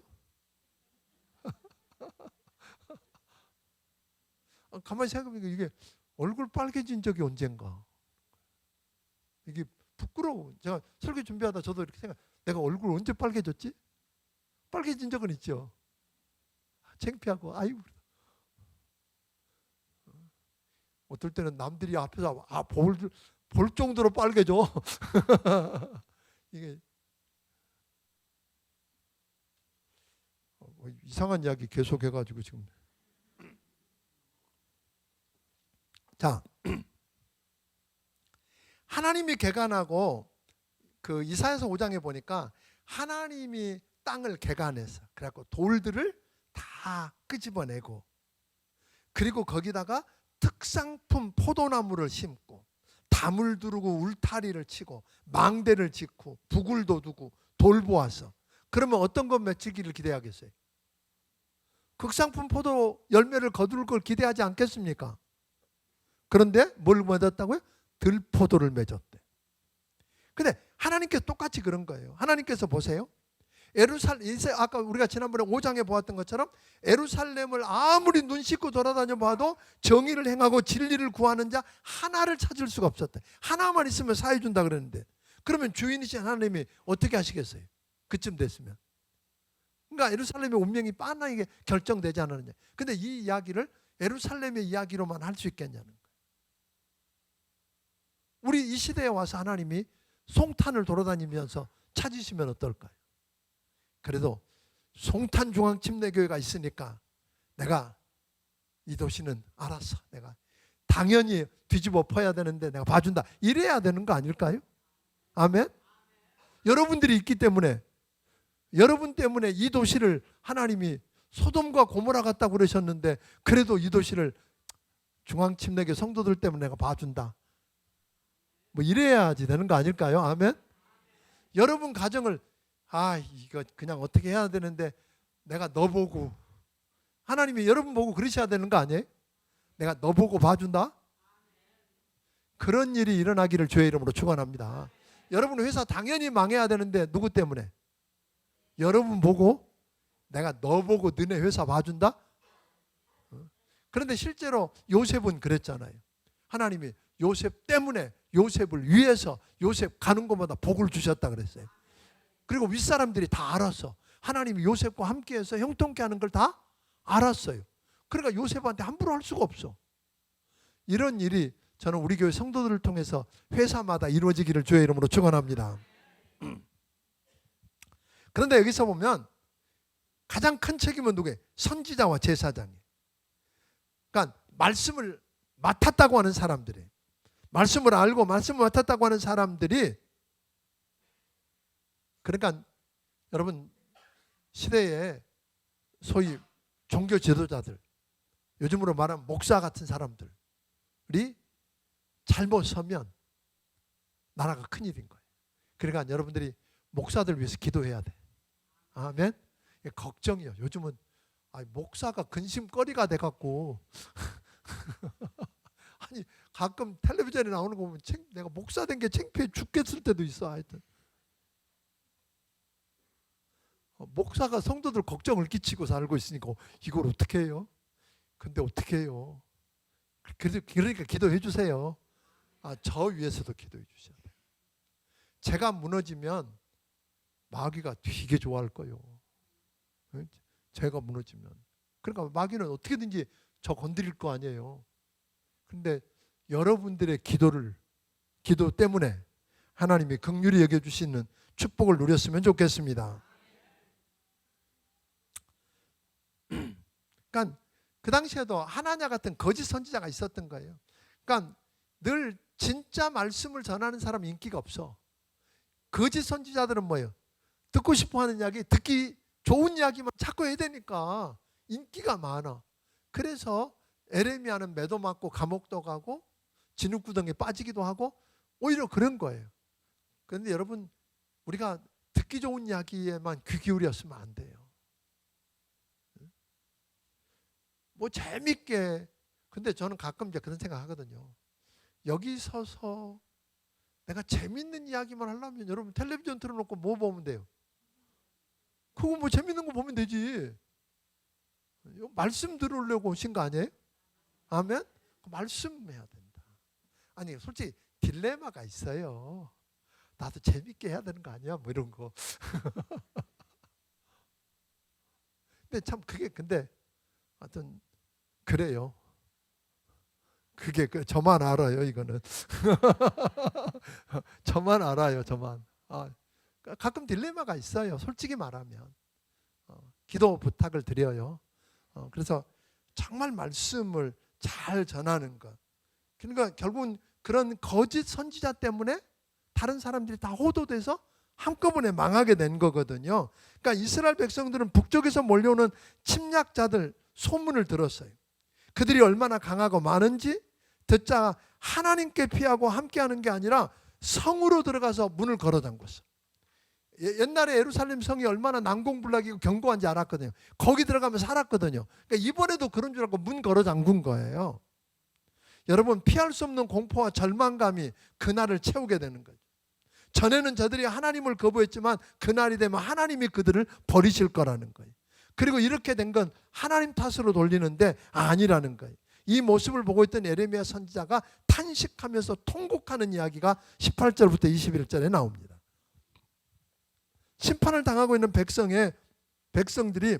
가만히 생각해보니까 이게 얼굴 빨개진 적이 언젠가. 이게 부끄러워. 제가 설교 준비하다 저도 이렇게 내가 얼굴 언제 빨개졌지? 빨개진 적은 있죠. 창피하고 아이고. 어떨 때는 남들이 앞에서 볼 정도로 빨개져. 이게 이상한 이야기 계속해가지고 지금. 자, 하나님이 개간하고 그 이사야서 5장에 보니까 하나님이 땅을 개간해서 그래갖고 돌들을 다 끄집어내고 그리고 거기다가 특상품 포도나무를 심고 담을 두르고 울타리를 치고 망대를 짓고 부굴도 두고 돌보아서 그러면 어떤 것 맺히기를 기대하겠어요? 극상품 포도 열매를 거둘 걸 기대하지 않겠습니까? 그런데 뭘 맺었다고요? 들포도를 맺었대. 근데 하나님께서 똑같이 그런 거예요. 하나님께서 보세요. 아까 우리가 지난번에 5장에 보았던 것처럼 에루살렘을 아무리 눈 씻고 돌아다녀 봐도 정의를 행하고 진리를 구하는 자 하나를 찾을 수가 없었대. 하나만 있으면 사해 준다 그랬는데 그러면 주인이신 하나님이 어떻게 하시겠어요? 그쯤 됐으면. 그러니까 에루살렘의 운명이 빤하게 결정되지 않았느냐. 근데 이 이야기를 에루살렘의 이야기로만 할 수 있겠냐는 거예요. 우리 이 시대에 와서 하나님이 송탄을 돌아다니면서 찾으시면 어떨까요? 그래도 송탄 중앙침례교회가 있으니까 내가 이 도시는 알았어. 내가 당연히 뒤집어 엎어야 되는데 내가 봐준다. 이래야 되는 거 아닐까요? 아멘? 여러분들이 있기 때문에 여러분 때문에 이 도시를 하나님이 소돔과 고모라 같다고 그러셨는데 그래도 이 도시를 중앙침례교 성도들 때문에 내가 봐준다. 뭐 이래야지 되는 거 아닐까요? 아멘? 여러분 가정을 이거 그냥 어떻게 해야 되는데 내가 너 보고 하나님이 여러분 보고 그러셔야 되는 거 아니에요? 내가 너 보고 봐준다? 그런 일이 일어나기를 주의 이름으로 축원합니다. 여러분 회사 당연히 망해야 되는데 누구 때문에? 여러분 보고 내가 너 보고 너네 회사 봐준다? 그런데 실제로 요셉은 그랬잖아요. 하나님이 요셉 때문에 요셉을 위해서 요셉 가는 곳마다 복을 주셨다 그랬어요. 그리고 윗사람들이 다 알았어. 하나님이 요셉과 함께해서 형통케 하는 걸 다 알았어요. 그러니까 요셉한테 함부로 할 수가 없어. 이런 일이 저는 우리 교회 성도들을 통해서 회사마다 이루어지기를 주의 이름으로 축원합니다. 그런데 여기서 보면 가장 큰 책임은 누구예요? 선지자와 제사장이에요. 그러니까 말씀을 맡았다고 하는 사람들이, 말씀을 알고 말씀을 맡았다고 하는 사람들이, 그러니까 여러분 시대에 소위 종교 지도자들, 요즘으로 말하면 목사 같은 사람들이 잘못 서면 나라가 큰일인 거예요. 그러니까 여러분들이 목사들 위해서 기도해야 돼. 아멘. 걱정이요. 요즘은 목사가 근심거리가 돼갖고 아니 가끔 텔레비전에 나오는 거 보면 내가 목사 된 게 창피해 죽겠을 때도 있어. 하여튼 목사가 성도들 걱정을 끼치고 살고 있으니까 이걸 어떻게 해요? 근데 어떻게 해요? 그러니까 기도해 주세요. 저 위해서도 기도해 주셔야 돼요. 제가 무너지면 마귀가 되게 좋아할 거예요. 제가 무너지면. 그러니까 마귀는 어떻게든지 저 건드릴 거 아니에요. 근데 여러분들의 기도 때문에 하나님이 긍휼히 여겨주시는 축복을 누렸으면 좋겠습니다. 그러니까 그 당시에도 하나냐 같은 거짓 선지자가 있었던 거예요. 그러니까 늘 진짜 말씀을 전하는 사람은 인기가 없어. 거짓 선지자들은 뭐예요? 듣고 싶어 하는 이야기, 듣기 좋은 이야기만 자꾸 해야 되니까 인기가 많아. 그래서 에레미야는 매도 맞고 감옥도 가고 진흙구덩이에 빠지기도 하고 오히려 그런 거예요. 그런데 여러분, 우리가 듣기 좋은 이야기에만 귀 기울였으면 안 돼요. 뭐 재밌게. 근데 저는 가끔 이제 그런 생각 하거든요. 여기 서서 내가 재밌는 이야기만 하려면 여러분 텔레비전 틀어놓고 뭐 보면 돼요? 그거 뭐 재밌는 거 보면 되지. 말씀 들으려고 오신 거 아니에요? 아멘? 말씀해야 된다. 아니 솔직히 딜레마가 있어요. 나도 재밌게 해야 되는 거 아니야? 뭐 이런 거. 근데 참 그게 근데 하여튼 그래요. 그게 저만 알아요. 이거는 저만 알아요. 저만. 가끔 딜레마가 있어요. 솔직히 말하면 기도 부탁을 드려요. 그래서 정말 말씀을 잘 전하는 것. 그러니까 결국은 그런 거짓 선지자 때문에 다른 사람들이 다 호도돼서 한꺼번에 망하게 된 거거든요. 그러니까 이스라엘 백성들은 북쪽에서 몰려오는 침략자들 소문을 들었어요. 그들이 얼마나 강하고 많은지 듣자 하나님께 피하고 함께하는 게 아니라 성으로 들어가서 문을 걸어 잠궜어. 옛날에 예루살렘 성이 얼마나 난공불락이고 견고한지 알았거든요. 거기 들어가면 살았거든요. 그러니까 이번에도 그런 줄 알고 문 걸어 잠근 거예요. 여러분, 피할 수 없는 공포와 절망감이 그날을 채우게 되는 거죠. 전에는 저들이 하나님을 거부했지만 그날이 되면 하나님이 그들을 버리실 거라는 거예요. 그리고 이렇게 된 건 하나님 탓으로 돌리는데 아니라는 거예요. 이 모습을 보고 있던 예레미야 선지자가 탄식하면서 통곡하는 이야기가 18절부터 21절에 나옵니다. 심판을 당하고 있는 백성들이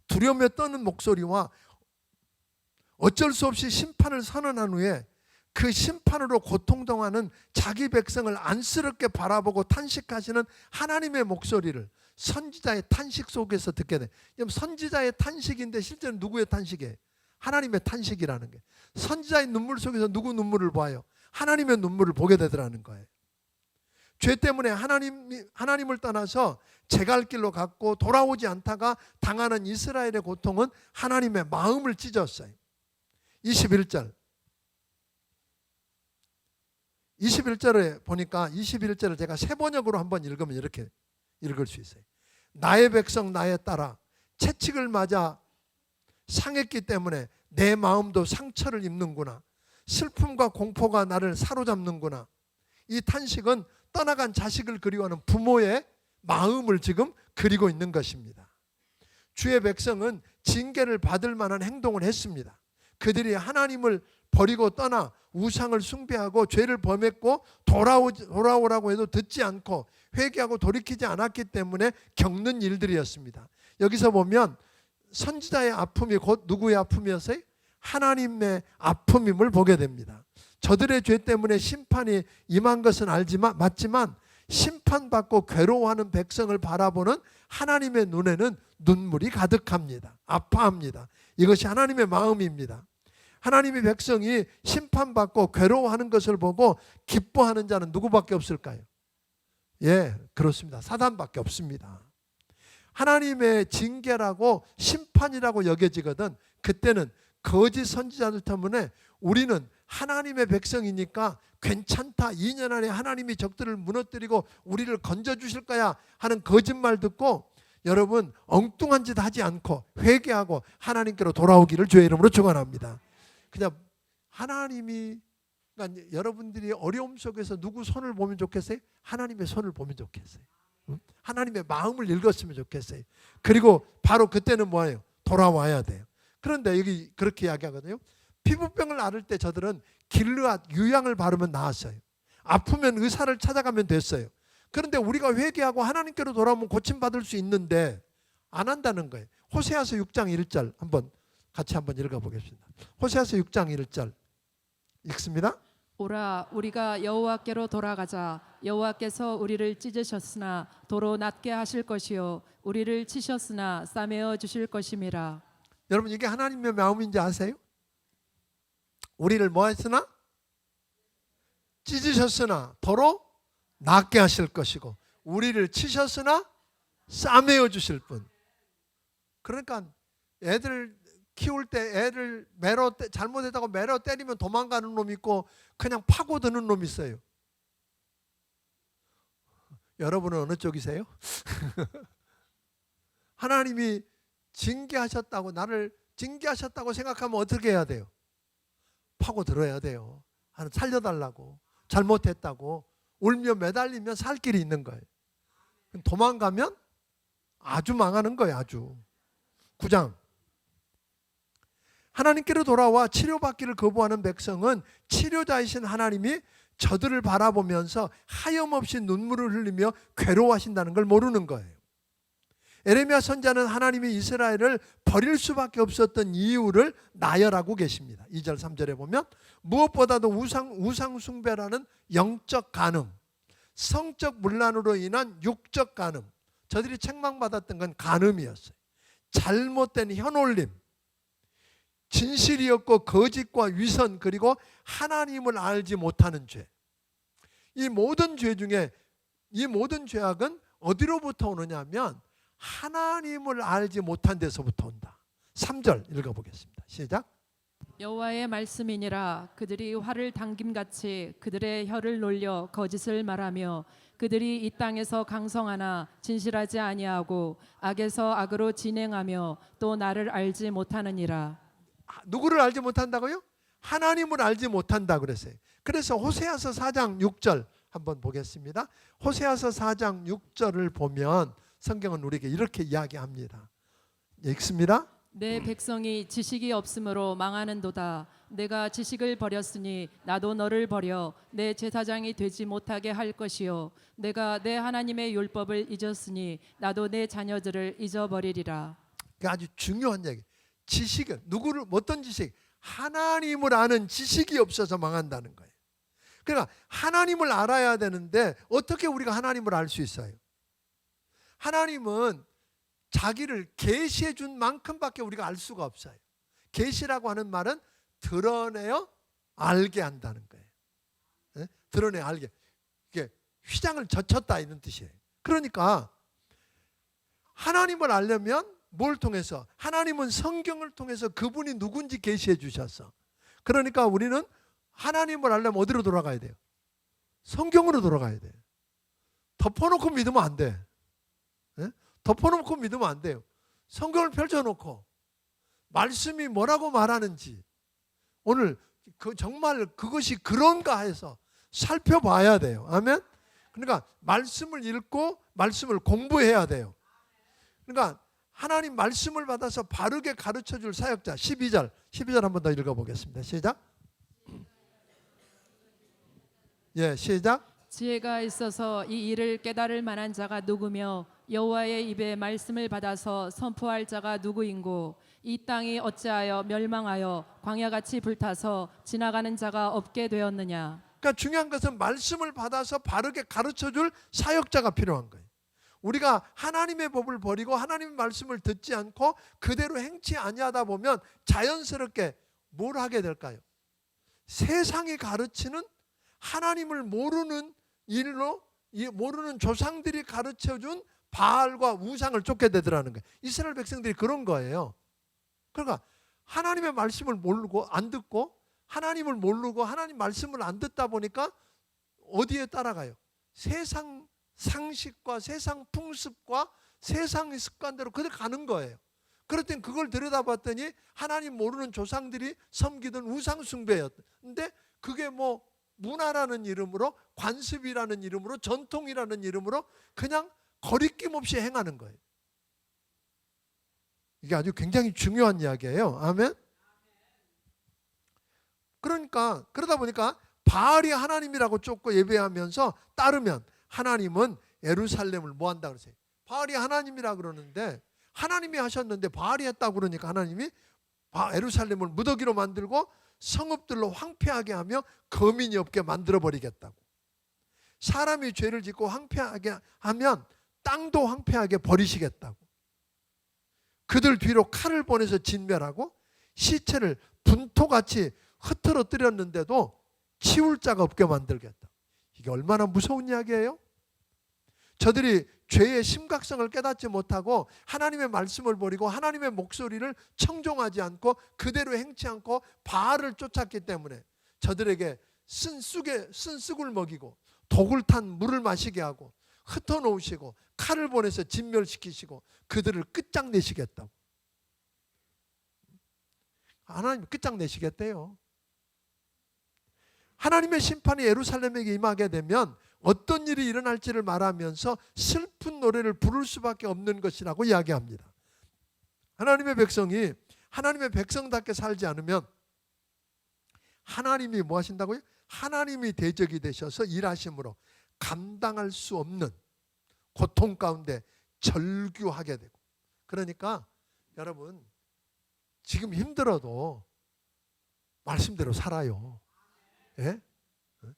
두려움에 떠는 목소리와 어쩔 수 없이 심판을 선언한 후에 그 심판으로 고통당하는 자기 백성을 안쓰럽게 바라보고 탄식하시는 하나님의 목소리를 선지자의 탄식 속에서 듣게 돼. 선지자의 탄식인데 실제는 누구의 탄식이에요? 하나님의 탄식이라는 게. 선지자의 눈물 속에서 누구 눈물을 봐요? 하나님의 눈물을 보게 되더라는 거예요. 죄 때문에 하나님을 떠나서 제갈 길로 갔고 돌아오지 않다가 당하는 이스라엘의 고통은 하나님의 마음을 찢었어요. 21절에 보니까 21절을 제가 세 번역으로 한번 읽으면 이렇게 읽을 수 있어요. 나의 백성 나의 딸아, 채찍을 맞아 상했기 때문에 내 마음도 상처를 입는구나. 슬픔과 공포가 나를 사로잡는구나. 이 탄식은 떠나간 자식을 그리워하는 부모의 마음을 지금 그리고 있는 것입니다. 주의 백성은 징계를 받을 만한 행동을 했습니다. 그들이 하나님을 버리고 떠나 우상을 숭배하고 죄를 범했고 돌아오라고 해도 듣지 않고 회개하고 돌이키지 않았기 때문에 겪는 일들이었습니다. 여기서 보면 선지자의 아픔이 곧 누구의 아픔이었어요? 하나님의 아픔임을 보게 됩니다. 저들의 죄 때문에 심판이 임한 것은 맞지만 심판받고 괴로워하는 백성을 바라보는 하나님의 눈에는 눈물이 가득합니다. 아파합니다. 이것이 하나님의 마음입니다. 하나님의 백성이 심판받고 괴로워하는 것을 보고 기뻐하는 자는 누구밖에 없을까요? 예, 그렇습니다. 사단밖에 없습니다. 하나님의 징계라고 심판이라고 여겨지거든 그때는 거짓 선지자들 때문에 우리는 하나님의 백성이니까 괜찮다. 2년 안에 하나님이 적들을 무너뜨리고 우리를 건져주실 거야 하는 거짓말 듣고 여러분 엉뚱한 짓 하지 않고 회개하고 하나님께로 돌아오기를 주의 이름으로 축원합니다. 그냥 하나님이, 그러니까 여러분들이 어려움 속에서 누구 손을 보면 좋겠어요? 하나님의 손을 보면 좋겠어요. 하나님의 마음을 읽었으면 좋겠어요. 그리고 바로 그때는 뭐예요? 돌아와야 돼요. 그런데 여기 그렇게 이야기하거든요. 피부병을 앓을 때 저들은 길르앗 유향을 바르면 나았어요. 아프면 의사를 찾아가면 됐어요. 그런데 우리가 회개하고 하나님께로 돌아오면 고침받을 수 있는데 안 한다는 거예요. 호세아서 6장 1절 같이 한번 읽어보겠습니다. 호세아서 6장 1절 읽습니다. 오라 우리가 여호와께로 돌아가자. 여호와께서 우리를 찢으셨으나 도로 낫게 하실 것이요 우리를 치셨으나 싸매어 주실 것임이라. 여러분 이게 하나님의 마음인지 아세요? 우리를 뭐 했으나? 찢으셨으나 도로 낫게 하실 것이고 우리를 치셨으나 싸매어 주실 분. 그러니까 애들 키울 때 애를 잘못했다고 매로 때리면 도망가는 놈 있고 그냥 파고드는 놈 있어요. 여러분은 어느 쪽이세요? 하나님이 징계하셨다고, 나를 징계하셨다고 생각하면 어떻게 해야 돼요? 파고들어야 돼요. 살려달라고, 잘못했다고 울며 매달리면 살 길이 있는 거예요. 도망가면 아주 망하는 거예요. 아주. 9장 하나님께로 돌아와 치료받기를 거부하는 백성은 치료자이신 하나님이 저들을 바라보면서 하염없이 눈물을 흘리며 괴로워하신다는 걸 모르는 거예요. 에레미야 선지자는 하나님이 이스라엘을 버릴 수밖에 없었던 이유를 나열하고 계십니다. 2절 3절에 보면 무엇보다도 우상 숭배라는 영적 간음, 성적 문란으로 인한 육적 간음, 저들이 책망받았던 건 간음이었어요. 잘못된 현올림, 진실이었고 거짓과 위선, 그리고 하나님을 알지 못하는 죄. 이 모든 죄 중에 이 모든 죄악은 어디로부터 오느냐면 하나님을 알지 못한 데서부터 온다. 3절 읽어보겠습니다. 시작. 여호와의 말씀이니라. 그들이 활을 당김같이 그들의 혀를 놀려 거짓을 말하며 그들이 이 땅에서 강성하나 진실하지 아니하고 악에서 악으로 진행하며 또 나를 알지 못하느니라. 누구를 알지 못한다고요? 하나님을 알지 못한다 그랬어요. 그래서 호세아서 4장 6절 한번 보겠습니다. 호세아서 4장 6절을 보면 성경은 우리에게 이렇게 이야기합니다. 읽습니다. 내 백성이 지식이 없으므로 망하는도다. 내가 지식을 버렸으니 나도 너를 버려 내 제사장이 되지 못하게 할 것이요 내가 내 하나님의 율법을 잊었으니 나도 내 자녀들을 잊어버리리라. 아주 중요한 얘기. 지식은 누구를 어떤 지식? 하나님을 아는 지식이 없어서 망한다는 거예요. 그러니까 하나님을 알아야 되는데 어떻게 우리가 하나님을 알 수 있어요? 하나님은 자기를 계시해 준 만큼밖에 우리가 알 수가 없어요. 계시라고 하는 말은 드러내어 알게 한다는 거예요. 네? 드러내 알게. 이게 휘장을 젖혔다 이런 뜻이에요. 그러니까 하나님을 알려면 뭘 통해서? 하나님은 성경을 통해서 그분이 누군지 계시해 주셨어. 그러니까 우리는 하나님을 알려면 어디로 돌아가야 돼요? 성경으로 돌아가야 돼요. 덮어놓고 믿으면 안 돼. 네? 덮어놓고 믿으면 안 돼요. 성경을 펼쳐놓고 말씀이 뭐라고 말하는지 오늘 정말 그것이 그런가 해서 살펴봐야 돼요. 아멘? 그러니까 말씀을 읽고 말씀을 공부해야 돼요. 그러니까 하나님 말씀을 받아서 바르게 가르쳐줄 사역자. 12절 한번 더 읽어보겠습니다. 시작. 예, 시작. 지혜가 있어서 이 일을 깨달을 만한 자가 누구며 여호와의 입에 말씀을 받아서 선포할 자가 누구인고 이 땅이 어찌하여 멸망하여 광야같이 불타서 지나가는 자가 없게 되었느냐. 그러니까 중요한 것은 말씀을 받아서 바르게 가르쳐줄 사역자가 필요한 거예요. 우리가 하나님의 법을 버리고 하나님의 말씀을 듣지 않고 그대로 행치 아니하다 보면 자연스럽게 뭘 하게 될까요? 세상이 가르치는 하나님을 모르는 일로 모르는 조상들이 가르쳐준 바알과 우상을 쫓게 되더라는 거예요. 이스라엘 백성들이 그런 거예요. 그러니까 하나님의 말씀을 모르고 안 듣고 하나님을 모르고 하나님 말씀을 안 듣다 보니까 어디에 따라가요? 세상 상식과 세상 풍습과 세상의 습관대로 그대로 가는 거예요. 그랬더니 그걸 들여다봤더니 하나님 모르는 조상들이 섬기던 우상 숭배였는데 그게 뭐 문화라는 이름으로, 관습이라는 이름으로, 전통이라는 이름으로 그냥 거리낌 없이 행하는 거예요. 이게 아주 굉장히 중요한 이야기예요. 아멘. 그러니까 그러다 보니까 바알이 하나님이라고 쫓고 예배하면서 따르면 하나님은 예루살렘을 뭐 한다 그러세요? 바알이 하나님이라 그러는데 하나님이 하셨는데 바알이 했다고 그러니까 하나님이 예루살렘을 무더기로 만들고 성읍들로 황폐하게 하며 거민이 없게 만들어 버리겠다고. 사람이 죄를 짓고 황폐하게 하면 땅도 황폐하게 버리시겠다고. 그들 뒤로 칼을 보내서 진멸하고 시체를 분토같이 흐트러뜨렸는데도 치울 자가 없게 만들겠다. 이게 얼마나 무서운 이야기예요? 저들이 죄의 심각성을 깨닫지 못하고 하나님의 말씀을 버리고 하나님의 목소리를 청종하지 않고 그대로 행치 않고 바알을 쫓았기 때문에 저들에게 쓴쑥을 먹이고 독을 탄 물을 마시게 하고 흩어놓으시고 칼을 보내서 진멸시키시고 그들을 끝장내시겠다고. 하나님 끝장내시겠대요. 하나님의 심판이 예루살렘에게 임하게 되면 어떤 일이 일어날지를 말하면서 슬픈 노래를 부를 수밖에 없는 것이라고 이야기합니다. 하나님의 백성이 하나님의 백성답게 살지 않으면 하나님이 뭐 하신다고요? 하나님이 대적이 되셔서 일하심으로 감당할 수 없는 고통 가운데 절규하게 되고. 그러니까 여러분 지금 힘들어도 말씀대로 살아요. 예?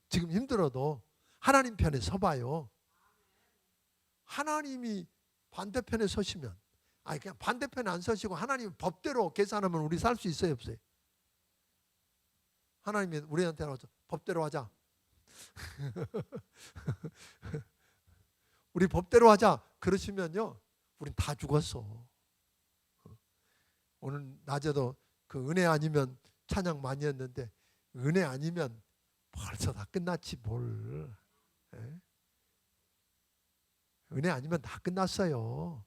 지금 힘들어도 하나님 편에 서봐요. 하나님이 반대편에 서시면, 그냥 반대편에 안 서시고 하나님 법대로 계산하면 우리 살 수 있어요, 없어요? 하나님이 우리한테 나와서 법대로 하자. 우리 법대로 하자. 그러시면요, 우린 다 죽었어. 오늘 낮에도 그 은혜 아니면 찬양 많이 했는데 은혜 아니면 벌써 다 끝났지 뭘. 예? 은혜 아니면 다 끝났어요.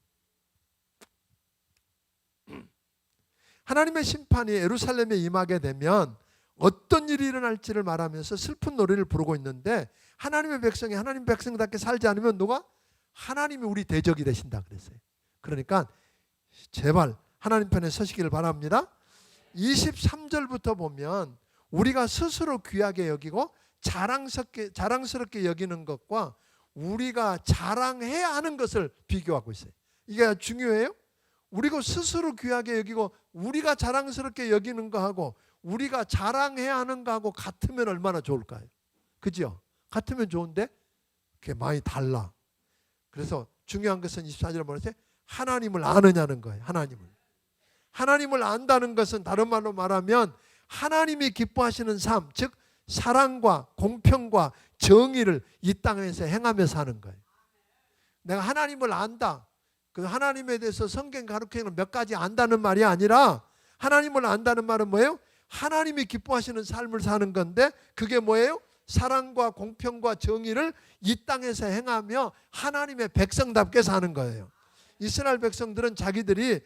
하나님의 심판이 예루살렘에 임하게 되면 어떤 일이 일어날지를 말하면서 슬픈 노래를 부르고 있는데 하나님의 백성이 하나님 백성답게 살지 않으면 누가? 하나님이 우리 대적이 되신다 그랬어요. 그러니까 제발 하나님 편에 서시기를 바랍니다. 23절부터 보면 우리가 스스로 귀하게 여기고 자랑스럽게 여기는 것과 우리가 자랑해야 하는 것을 비교하고 있어요. 이게 중요해요. 우리가 스스로 귀하게 여기고 우리가 자랑스럽게 여기는 거하고 우리가 자랑해야 하는 거하고 같으면 얼마나 좋을까요? 그죠? 같으면 좋은데 그게 많이 달라. 그래서 중요한 것은 24절에 뭐랬어요? 하나님을 아느냐는 거예요. 하나님을 안다는 것은 다른 말로 말하면 하나님이 기뻐하시는 삶, 즉 사랑과 공평과 정의를 이 땅에서 행하며 사는 거예요. 내가 하나님을 안다. 그 하나님에 대해서 성경 가르치는 몇 가지 안다는 말이 아니라 하나님을 안다는 말은 뭐예요? 하나님이 기뻐하시는 삶을 사는 건데 그게 뭐예요? 사랑과 공평과 정의를 이 땅에서 행하며 하나님의 백성답게 사는 거예요. 이스라엘 백성들은 자기들이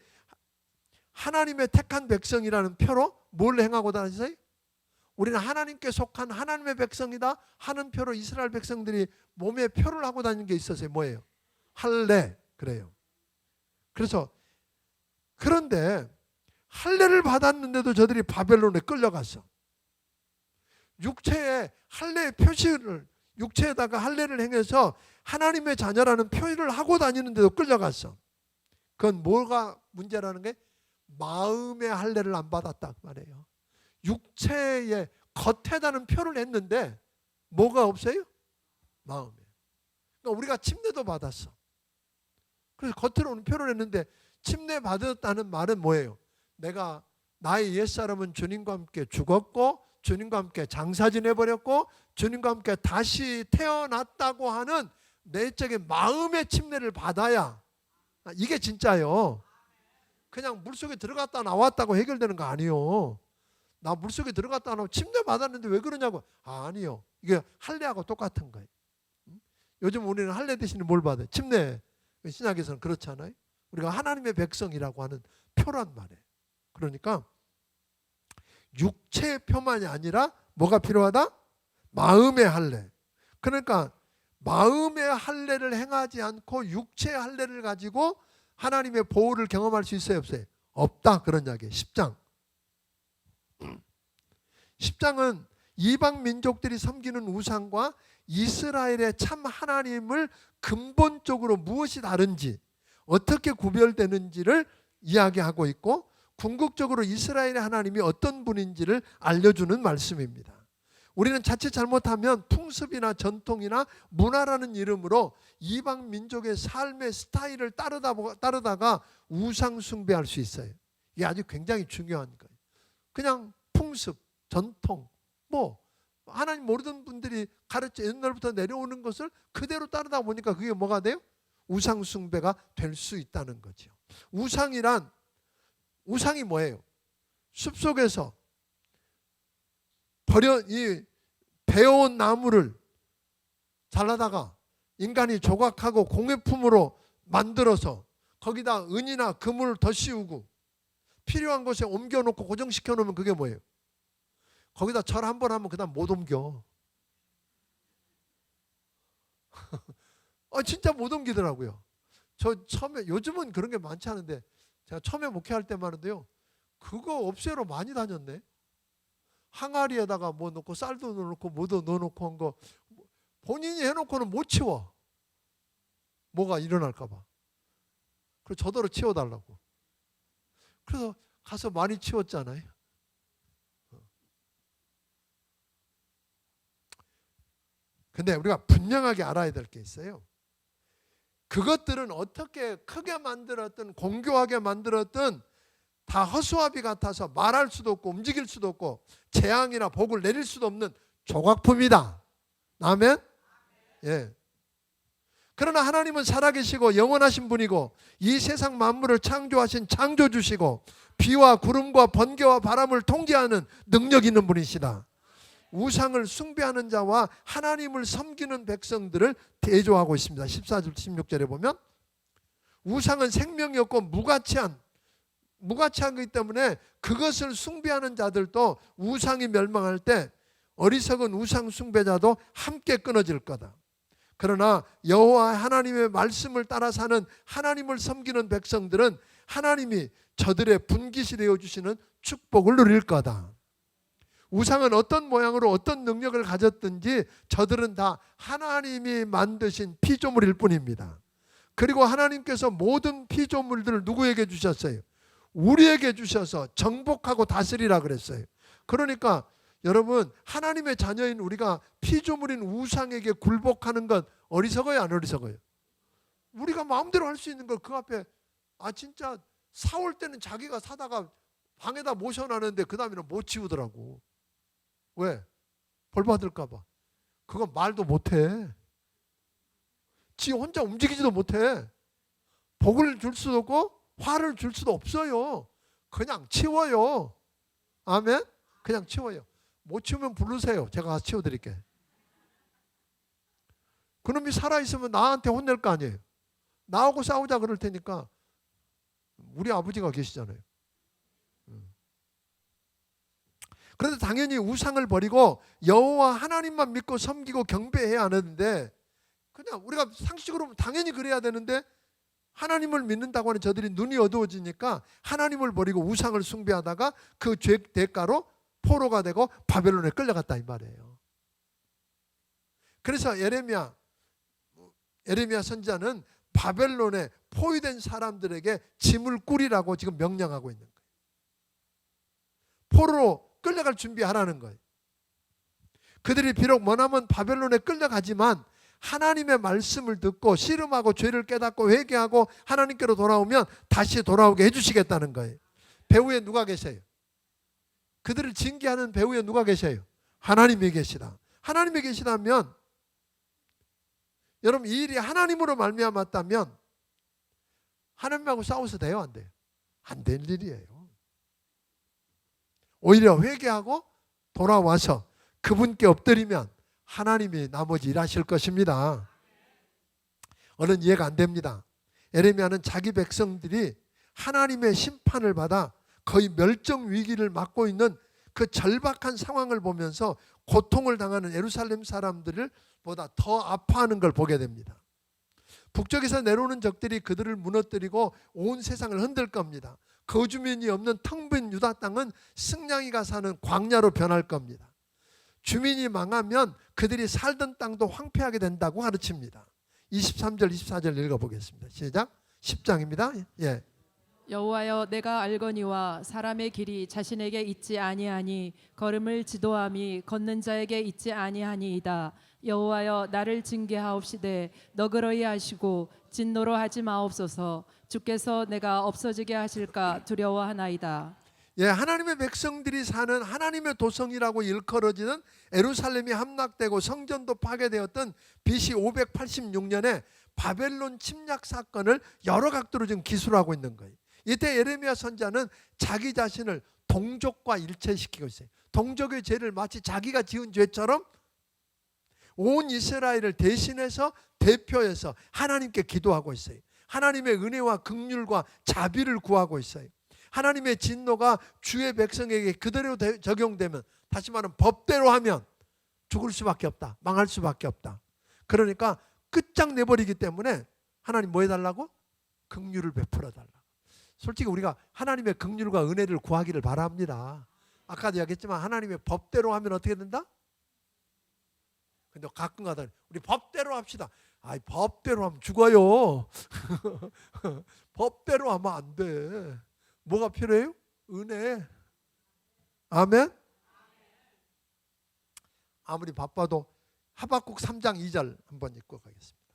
하나님의 택한 백성이라는 표로 뭘 행하고 다녔어요? 우리는 하나님께 속한 하나님의 백성이다 하는 표로 이스라엘 백성들이 몸에 표를 하고 다니는 게 있었어요. 뭐예요? 할례. 그래요. 그래서 그런데 할례를 받았는데도 저들이 바벨론에 끌려갔어. 육체에 할례의 표시를 육체에다가 할례를 행해서 하나님의 자녀라는 표시를 하고 다니는데도 끌려갔어. 그건 뭐가 문제라는 게 마음의 할례를 안 받았다 말이에요. 육체의 겉에다는 표를 했는데 뭐가 없어요? 마음에. 그러니까 우리가 침례도 받았어. 그래서 겉으로는 표를 했는데 침례 받았다는 말은 뭐예요? 내가 나의 옛사람은 주님과 함께 죽었고 주님과 함께 장사 지내버렸고 주님과 함께 다시 태어났다고 하는 내적인 마음의 침례를 받아야 이게 진짜요. 그냥 물속에 들어갔다 나왔다고 해결되는 거 아니요. 나 물속에 들어갔다 나오고 침례 받았는데 왜 그러냐고. 아니요. 이게 할례하고 똑같은 거예요. 요즘 우리는 할례 대신에 뭘 받아요? 침례. 신약에서는 그렇잖아요. 우리가 하나님의 백성이라고 하는 표란 말이에요. 그러니까 육체의 표만이 아니라 뭐가 필요하다? 마음의 할례. 그러니까 마음의 할례를 행하지 않고 육체의 할례를 가지고 하나님의 보호를 경험할 수 있어요, 없어요? 없다, 그런 이야기예요. 10장. 10장은 이방 민족들이 섬기는 우상과 이스라엘의 참 하나님을 근본적으로 무엇이 다른지, 어떻게 구별되는지를 이야기하고 있고, 궁극적으로 이스라엘의 하나님이 어떤 분인지를 알려주는 말씀입니다. 우리는 자칫 잘못하면 풍습이나 전통이나 문화라는 이름으로 이방 민족의 삶의 스타일을 따르다가 우상 숭배할 수 있어요. 이게 아주 굉장히 중요한 거예요. 그냥 풍습, 전통, 하나님 모르던 분들이 가르쳐 옛날부터 내려오는 것을 그대로 따르다 보니까 그게 뭐가 돼요? 우상 숭배가 될 수 있다는 거죠. 우상이 뭐예요? 숲속에서 베어온 나무를 잘라다가 인간이 조각하고 공예품으로 만들어서 거기다 은이나 금을 더 씌우고 필요한 곳에 옮겨놓고 고정시켜 놓으면 그게 뭐예요? 거기다 절 한 번 하면 그 다음 못 옮겨. 진짜 못 옮기더라고요. 저 처음에, 요즘은 그런 게 많지 않은데 제가 처음에 목회할 때만 해도요, 그거 없애러 많이 다녔네. 항아리에다가 뭐 넣고 쌀도 넣어놓고 뭐도 넣어놓고 한 거 본인이 해놓고는 못 치워. 뭐가 일어날까 봐. 그래서 저더러 치워달라고. 그래서 가서 많이 치웠잖아요. 근데 우리가 분명하게 알아야 될 게 있어요. 그것들은 어떻게 크게 만들었든 공교하게 만들었든 다 허수아비 같아서 말할 수도 없고 움직일 수도 없고 재앙이나 복을 내릴 수도 없는 조각품이다. 아멘? 예. 그러나 하나님은 살아계시고 영원하신 분이고 이 세상 만물을 창조하신 창조주시고 비와 구름과 번개와 바람을 통제하는 능력 있는 분이시다. 우상을 숭배하는 자와 하나님을 섬기는 백성들을 대조하고 있습니다. 14절 16절에 보면 우상은 생명이 없고 무가치한 거기 때문에 그것을 숭배하는 자들도 우상이 멸망할 때 어리석은 우상 숭배자도 함께 끊어질 거다. 그러나 여호와 하나님의 말씀을 따라 사는 하나님을 섬기는 백성들은 하나님이 저들의 분깃이 되어주시는 축복을 누릴 거다. 우상은 어떤 모양으로 어떤 능력을 가졌든지 저들은 다 하나님이 만드신 피조물일 뿐입니다. 그리고 하나님께서 모든 피조물들을 누구에게 주셨어요? 우리에게 주셔서 정복하고 다스리라 그랬어요. 그러니까 여러분, 하나님의 자녀인 우리가 피조물인 우상에게 굴복하는 건 어리석어요, 안 어리석어요? 우리가 마음대로 할 수 있는 걸 그 앞에 진짜 사올 때는 자기가 사다가 방에다 모셔놨는데 그 다음에는 못 치우더라고. 왜? 벌 받을까 봐. 그건 말도 못해. 지 혼자 움직이지도 못해. 복을 줄 수도 없고 화를 줄 수도 없어요. 그냥 치워요. 아멘? 그냥 치워요. 못 치우면 부르세요. 제가 가서 치워드릴게. 그놈이 살아있으면 나한테 혼낼 거 아니에요. 나하고 싸우자 그럴 테니까. 우리 아버지가 계시잖아요. 그런데 당연히 우상을 버리고 여호와 하나님만 믿고 섬기고 경배해야 하는데, 그냥 우리가 상식으로 당연히 그래야 되는데 하나님을 믿는다고 하는 저들이 눈이 어두워지니까 하나님을 버리고 우상을 숭배하다가 그 죄 대가로 포로가 되고 바벨론에 끌려갔다 이 말이에요. 그래서 예레미야 선지자는 바벨론에 포위된 사람들에게 짐을 꾸리라고 지금 명령하고 있는 거예요. 포로로 끌려갈 준비하라는 거예요. 그들이 비록 머나먼 바벨론에 끌려가지만 하나님의 말씀을 듣고 씨름하고 죄를 깨닫고 회개하고 하나님께로 돌아오면 다시 돌아오게 해주시겠다는 거예요. 배후에 누가 계세요? 그들을 징계하는 배후에 누가 계세요? 하나님이 계시다. 하나님이 계시다면, 여러분, 이 일이 하나님으로 말미암았다면 하나님하고 싸워서 돼요, 안 돼요? 안 될 일이에요. 오히려 회개하고 돌아와서 그분께 엎드리면 하나님이 나머지 일하실 것입니다. 얼른 이해가 안 됩니다. 에레미야는 자기 백성들이 하나님의 심판을 받아 거의 멸종 위기를 맞고 있는 그 절박한 상황을 보면서 고통을 당하는 예루살렘 사람들을 보다 더 아파하는 걸 보게 됩니다. 북쪽에서 내려오는 적들이 그들을 무너뜨리고 온 세상을 흔들 겁니다. 거주민이 없는 텅 빈 유다 땅은 승냥이가 사는 광야로 변할 겁니다. 주민이 망하면 그들이 살던 땅도 황폐하게 된다고 가르칩니다. 23절 24절 읽어보겠습니다. 시작. 10장입니다. 예. 여호와여 내가 알거니와 사람의 길이 자신에게 있지 아니하니 걸음을 지도함이 걷는 자에게 있지 아니하니이다. 여호와여 나를 징계하옵시되 너그러이 하시고 진노로 하지 마옵소서. 주께서 내가 없어지게 하실까 두려워하나이다. 예, 하나님의 백성들이 사는 하나님의 도성이라고 일컬어지는 예루살렘이 함락되고 성전도 파괴되었던 BC 586년에 바벨론 침략 사건을 여러 각도로 지금 기술하고 있는 거예요. 이때 예레미야 선지자는 자기 자신을 동족과 일체시키고 있어요. 동족의 죄를 마치 자기가 지은 죄처럼 온 이스라엘을 대신해서 대표해서 하나님께 기도하고 있어요. 하나님의 은혜와 긍휼과 자비를 구하고 있어요. 하나님의 진노가 주의 백성에게 그대로 적용되면, 다시 말하면 법대로 하면 죽을 수밖에 없다. 망할 수밖에 없다. 그러니까 끝장내버리기 때문에 하나님 뭐 해달라고? 긍휼을 베풀어 달라고. 솔직히 우리가 하나님의 긍휼과 은혜를 구하기를 바랍니다. 아까도 이야기했지만 하나님의 법대로 하면 어떻게 된다? 근데 가끔가다 우리 법대로 합시다. 아이, 법대로 하면 죽어요. 법대로 하면 안 돼. 뭐가 필요해요? 은혜. 아멘. 아무리 바빠도 하박국 3장 2절 한번 읽고 가겠습니다.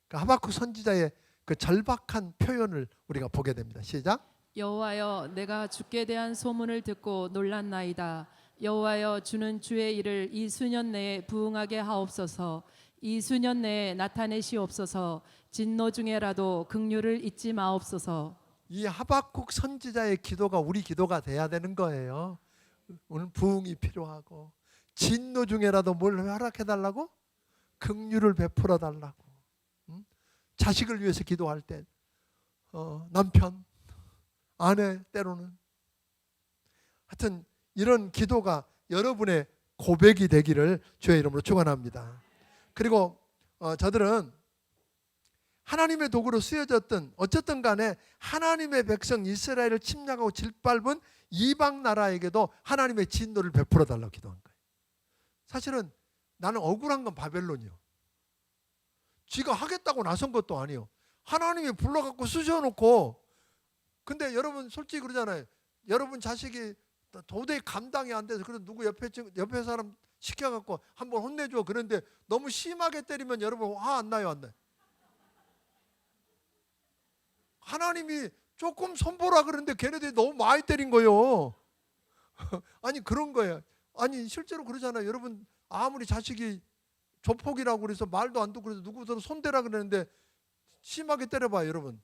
그 하박국 선지자의 그 절박한 표현을 우리가 보게 됩니다. 시작. 여호와여 내가 주께 대한 소문을 듣고 놀랐나이다. 여호와여 주는 주의 일을 이 수년 내에 부응하게 하옵소서. 이 수년 내에 나타내시옵소서. 진노 중에라도 긍휼을 잊지 마옵소서. 이 하박국 선지자의 기도가 우리 기도가 돼야 되는 거예요. 오늘 부응이 필요하고, 진노 중에라도 뭘 허락해 달라고? 긍휼을 베풀어 달라고. 자식을 위해서 기도할 때 남편, 아내, 때로는 하여튼 이런 기도가 여러분의 고백이 되기를 주의 이름으로 축원합니다. 그리고 저들은 하나님의 도구로 쓰여졌던, 어쨌든 간에 하나님의 백성 이스라엘을 침략하고 짓밟은 이방 나라에게도 하나님의 진노를 베풀어 달라고 기도한 거예요. 사실은 나는 억울한 건 바벨론이요. 지가 하겠다고 나선 것도 아니에요. 하나님이 불러갖고 쓰셔놓고. 근데 여러분 솔직히 그러잖아요. 여러분 자식이 도저히 감당이 안 돼서 그래서 누구 옆에 사람 시켜갖고 한번 혼내줘. 그런데 너무 심하게 때리면 여러분 화 안 나요, 안 나요? 하나님이 조금 손보라 그러는데 걔네들이 너무 많이 때린 거예요. 아니 그런 거예요. 아니 실제로 그러잖아요. 여러분 아무리 자식이 조폭이라고 그래서 말도 안 듣고 그래서 누구든 손대라 그러는데 심하게 때려봐요, 여러분.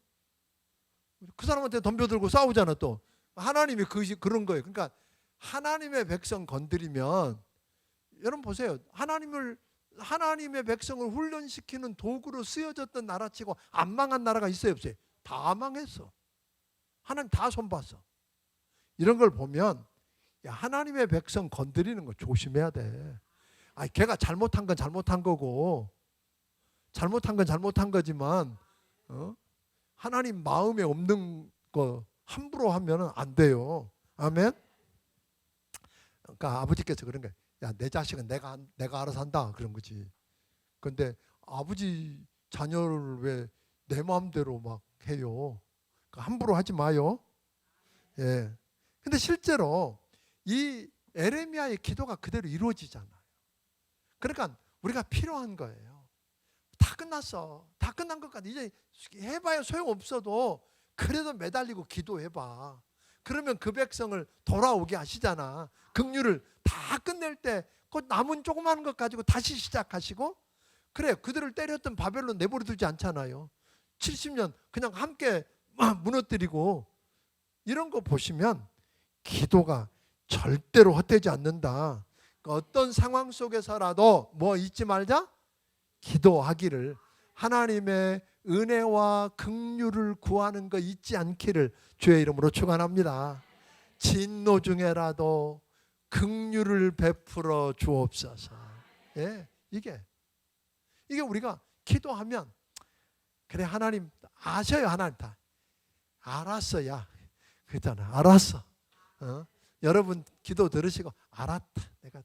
그 사람한테 덤벼들고 싸우잖아 또. 하나님이 그런 거예요. 그러니까 하나님의 백성 건드리면, 여러분 보세요. 하나님의 백성을 훈련시키는 도구로 쓰여졌던 나라치고 안 망한 나라가 있어요, 없어요? 다 망했어. 하나님 다 손봤어. 이런 걸 보면 야, 하나님의 백성 건드리는 거 조심해야 돼. 아니, 걔가 잘못한 건 잘못한 거고, 잘못한 건 잘못한 거지만 하나님 마음에 없는 거 함부로 하면 안 돼요. 아멘. 그러니까 아버지께서 그런 거야. 야, 내 자식은 내가 알아서 한다 그런 거지. 그런데 아버지 자녀를 왜 내 마음대로 막 해요? 그러니까 함부로 하지 마요. 예. 근데 실제로 이 에레미야의 기도가 그대로 이루어지잖아요. 그러니까 우리가 필요한 거예요. 다 끝났어. 다 끝난 것까지 이제 해봐야 소용없어도 그래도 매달리고 기도해봐. 그러면 그 백성을 돌아오게 하시잖아. 긍휼을 다 끝낼 때 그 남은 조그마한 것 가지고 다시 시작하시고, 그래 그들을 때렸던 바벨론 내버려 두지 않잖아요. 70년 그냥 함께 무너뜨리고. 이런 거 보시면 기도가 절대로 헛되지 않는다. 어떤 상황 속에서라도 뭐 잊지 말자? 기도하기를, 하나님의 은혜와 긍휼을 구하는 거 잊지 않기를 주의 이름으로 축원합니다. 진노 중에라도 긍휼을 베풀어 주옵소서. 예, 이게 우리가 기도하면 그래 하나님 아셔요. 하나님 다 알았어야 그랬잖아. 알았어. 여러분 기도 들으시고 알았다. 내가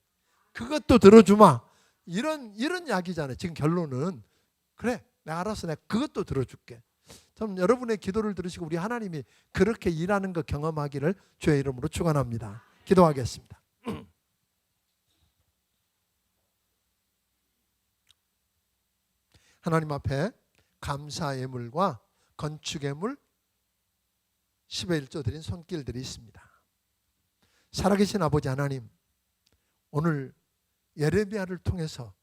그것도 들어주마. 이런 이야기잖아요. 지금 결론은 그래 내가 알았어. 내가 그것도 들어줄게. 좀 여러분의 기도를 들으시고 우리 하나님이 그렇게 일하는 거 경험하기를 주의 이름으로 축원합니다. 기도하겠습니다. 하나님 앞에 감사 예물과 건축 예물 10의 1조 드린 손길들이 있습니다. 살아계신 아버지 하나님, 오늘 예레미야를 통해서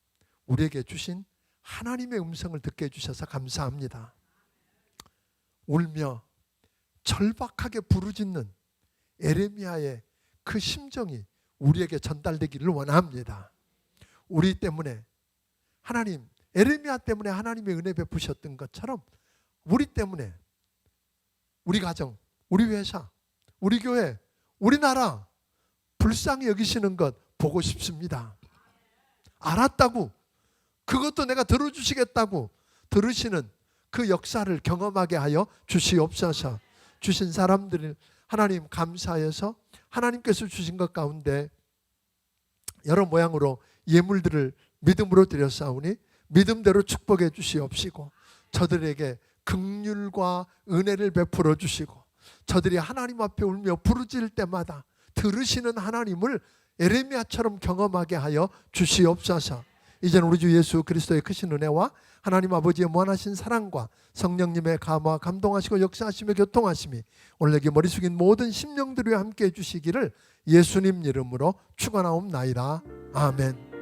우리에게 주신 하나님의 음성을 듣게 해주셔서 감사합니다. 울며 절박하게 부르짖는 예레미야의 그 심정이 우리에게 전달되기를 원합니다. 우리 때문에 하나님, 예레미야 때문에 하나님의 은혜 베푸셨던 것처럼 우리 때문에 우리 가정, 우리 회사, 우리 교회, 우리나라 불쌍히 여기시는 것 보고 싶습니다. 알았다고, 그것도 내가 들어주시겠다고 들으시는 그 역사를 경험하게 하여 주시옵소서. 주신 사람들을 하나님 감사해서 하나님께서 주신 것 가운데 여러 모양으로 예물들을 믿음으로 드렸사오니 믿음대로 축복해 주시옵시고 저들에게 긍휼과 은혜를 베풀어 주시고 저들이 하나님 앞에 울며 부르짖을 때마다 들으시는 하나님을 예레미야처럼 경험하게 하여 주시옵소서. 이제는 우리 주 예수 그리스도의 크신 은혜와 하나님 아버지의 무한하신 사랑과 성령님의 감화 감동하시고 역사하시며 교통하심이 오늘 내게 머리 숙인 모든 심령들과 함께 해주시기를 예수님 이름으로 축원하옵나이다. 아멘.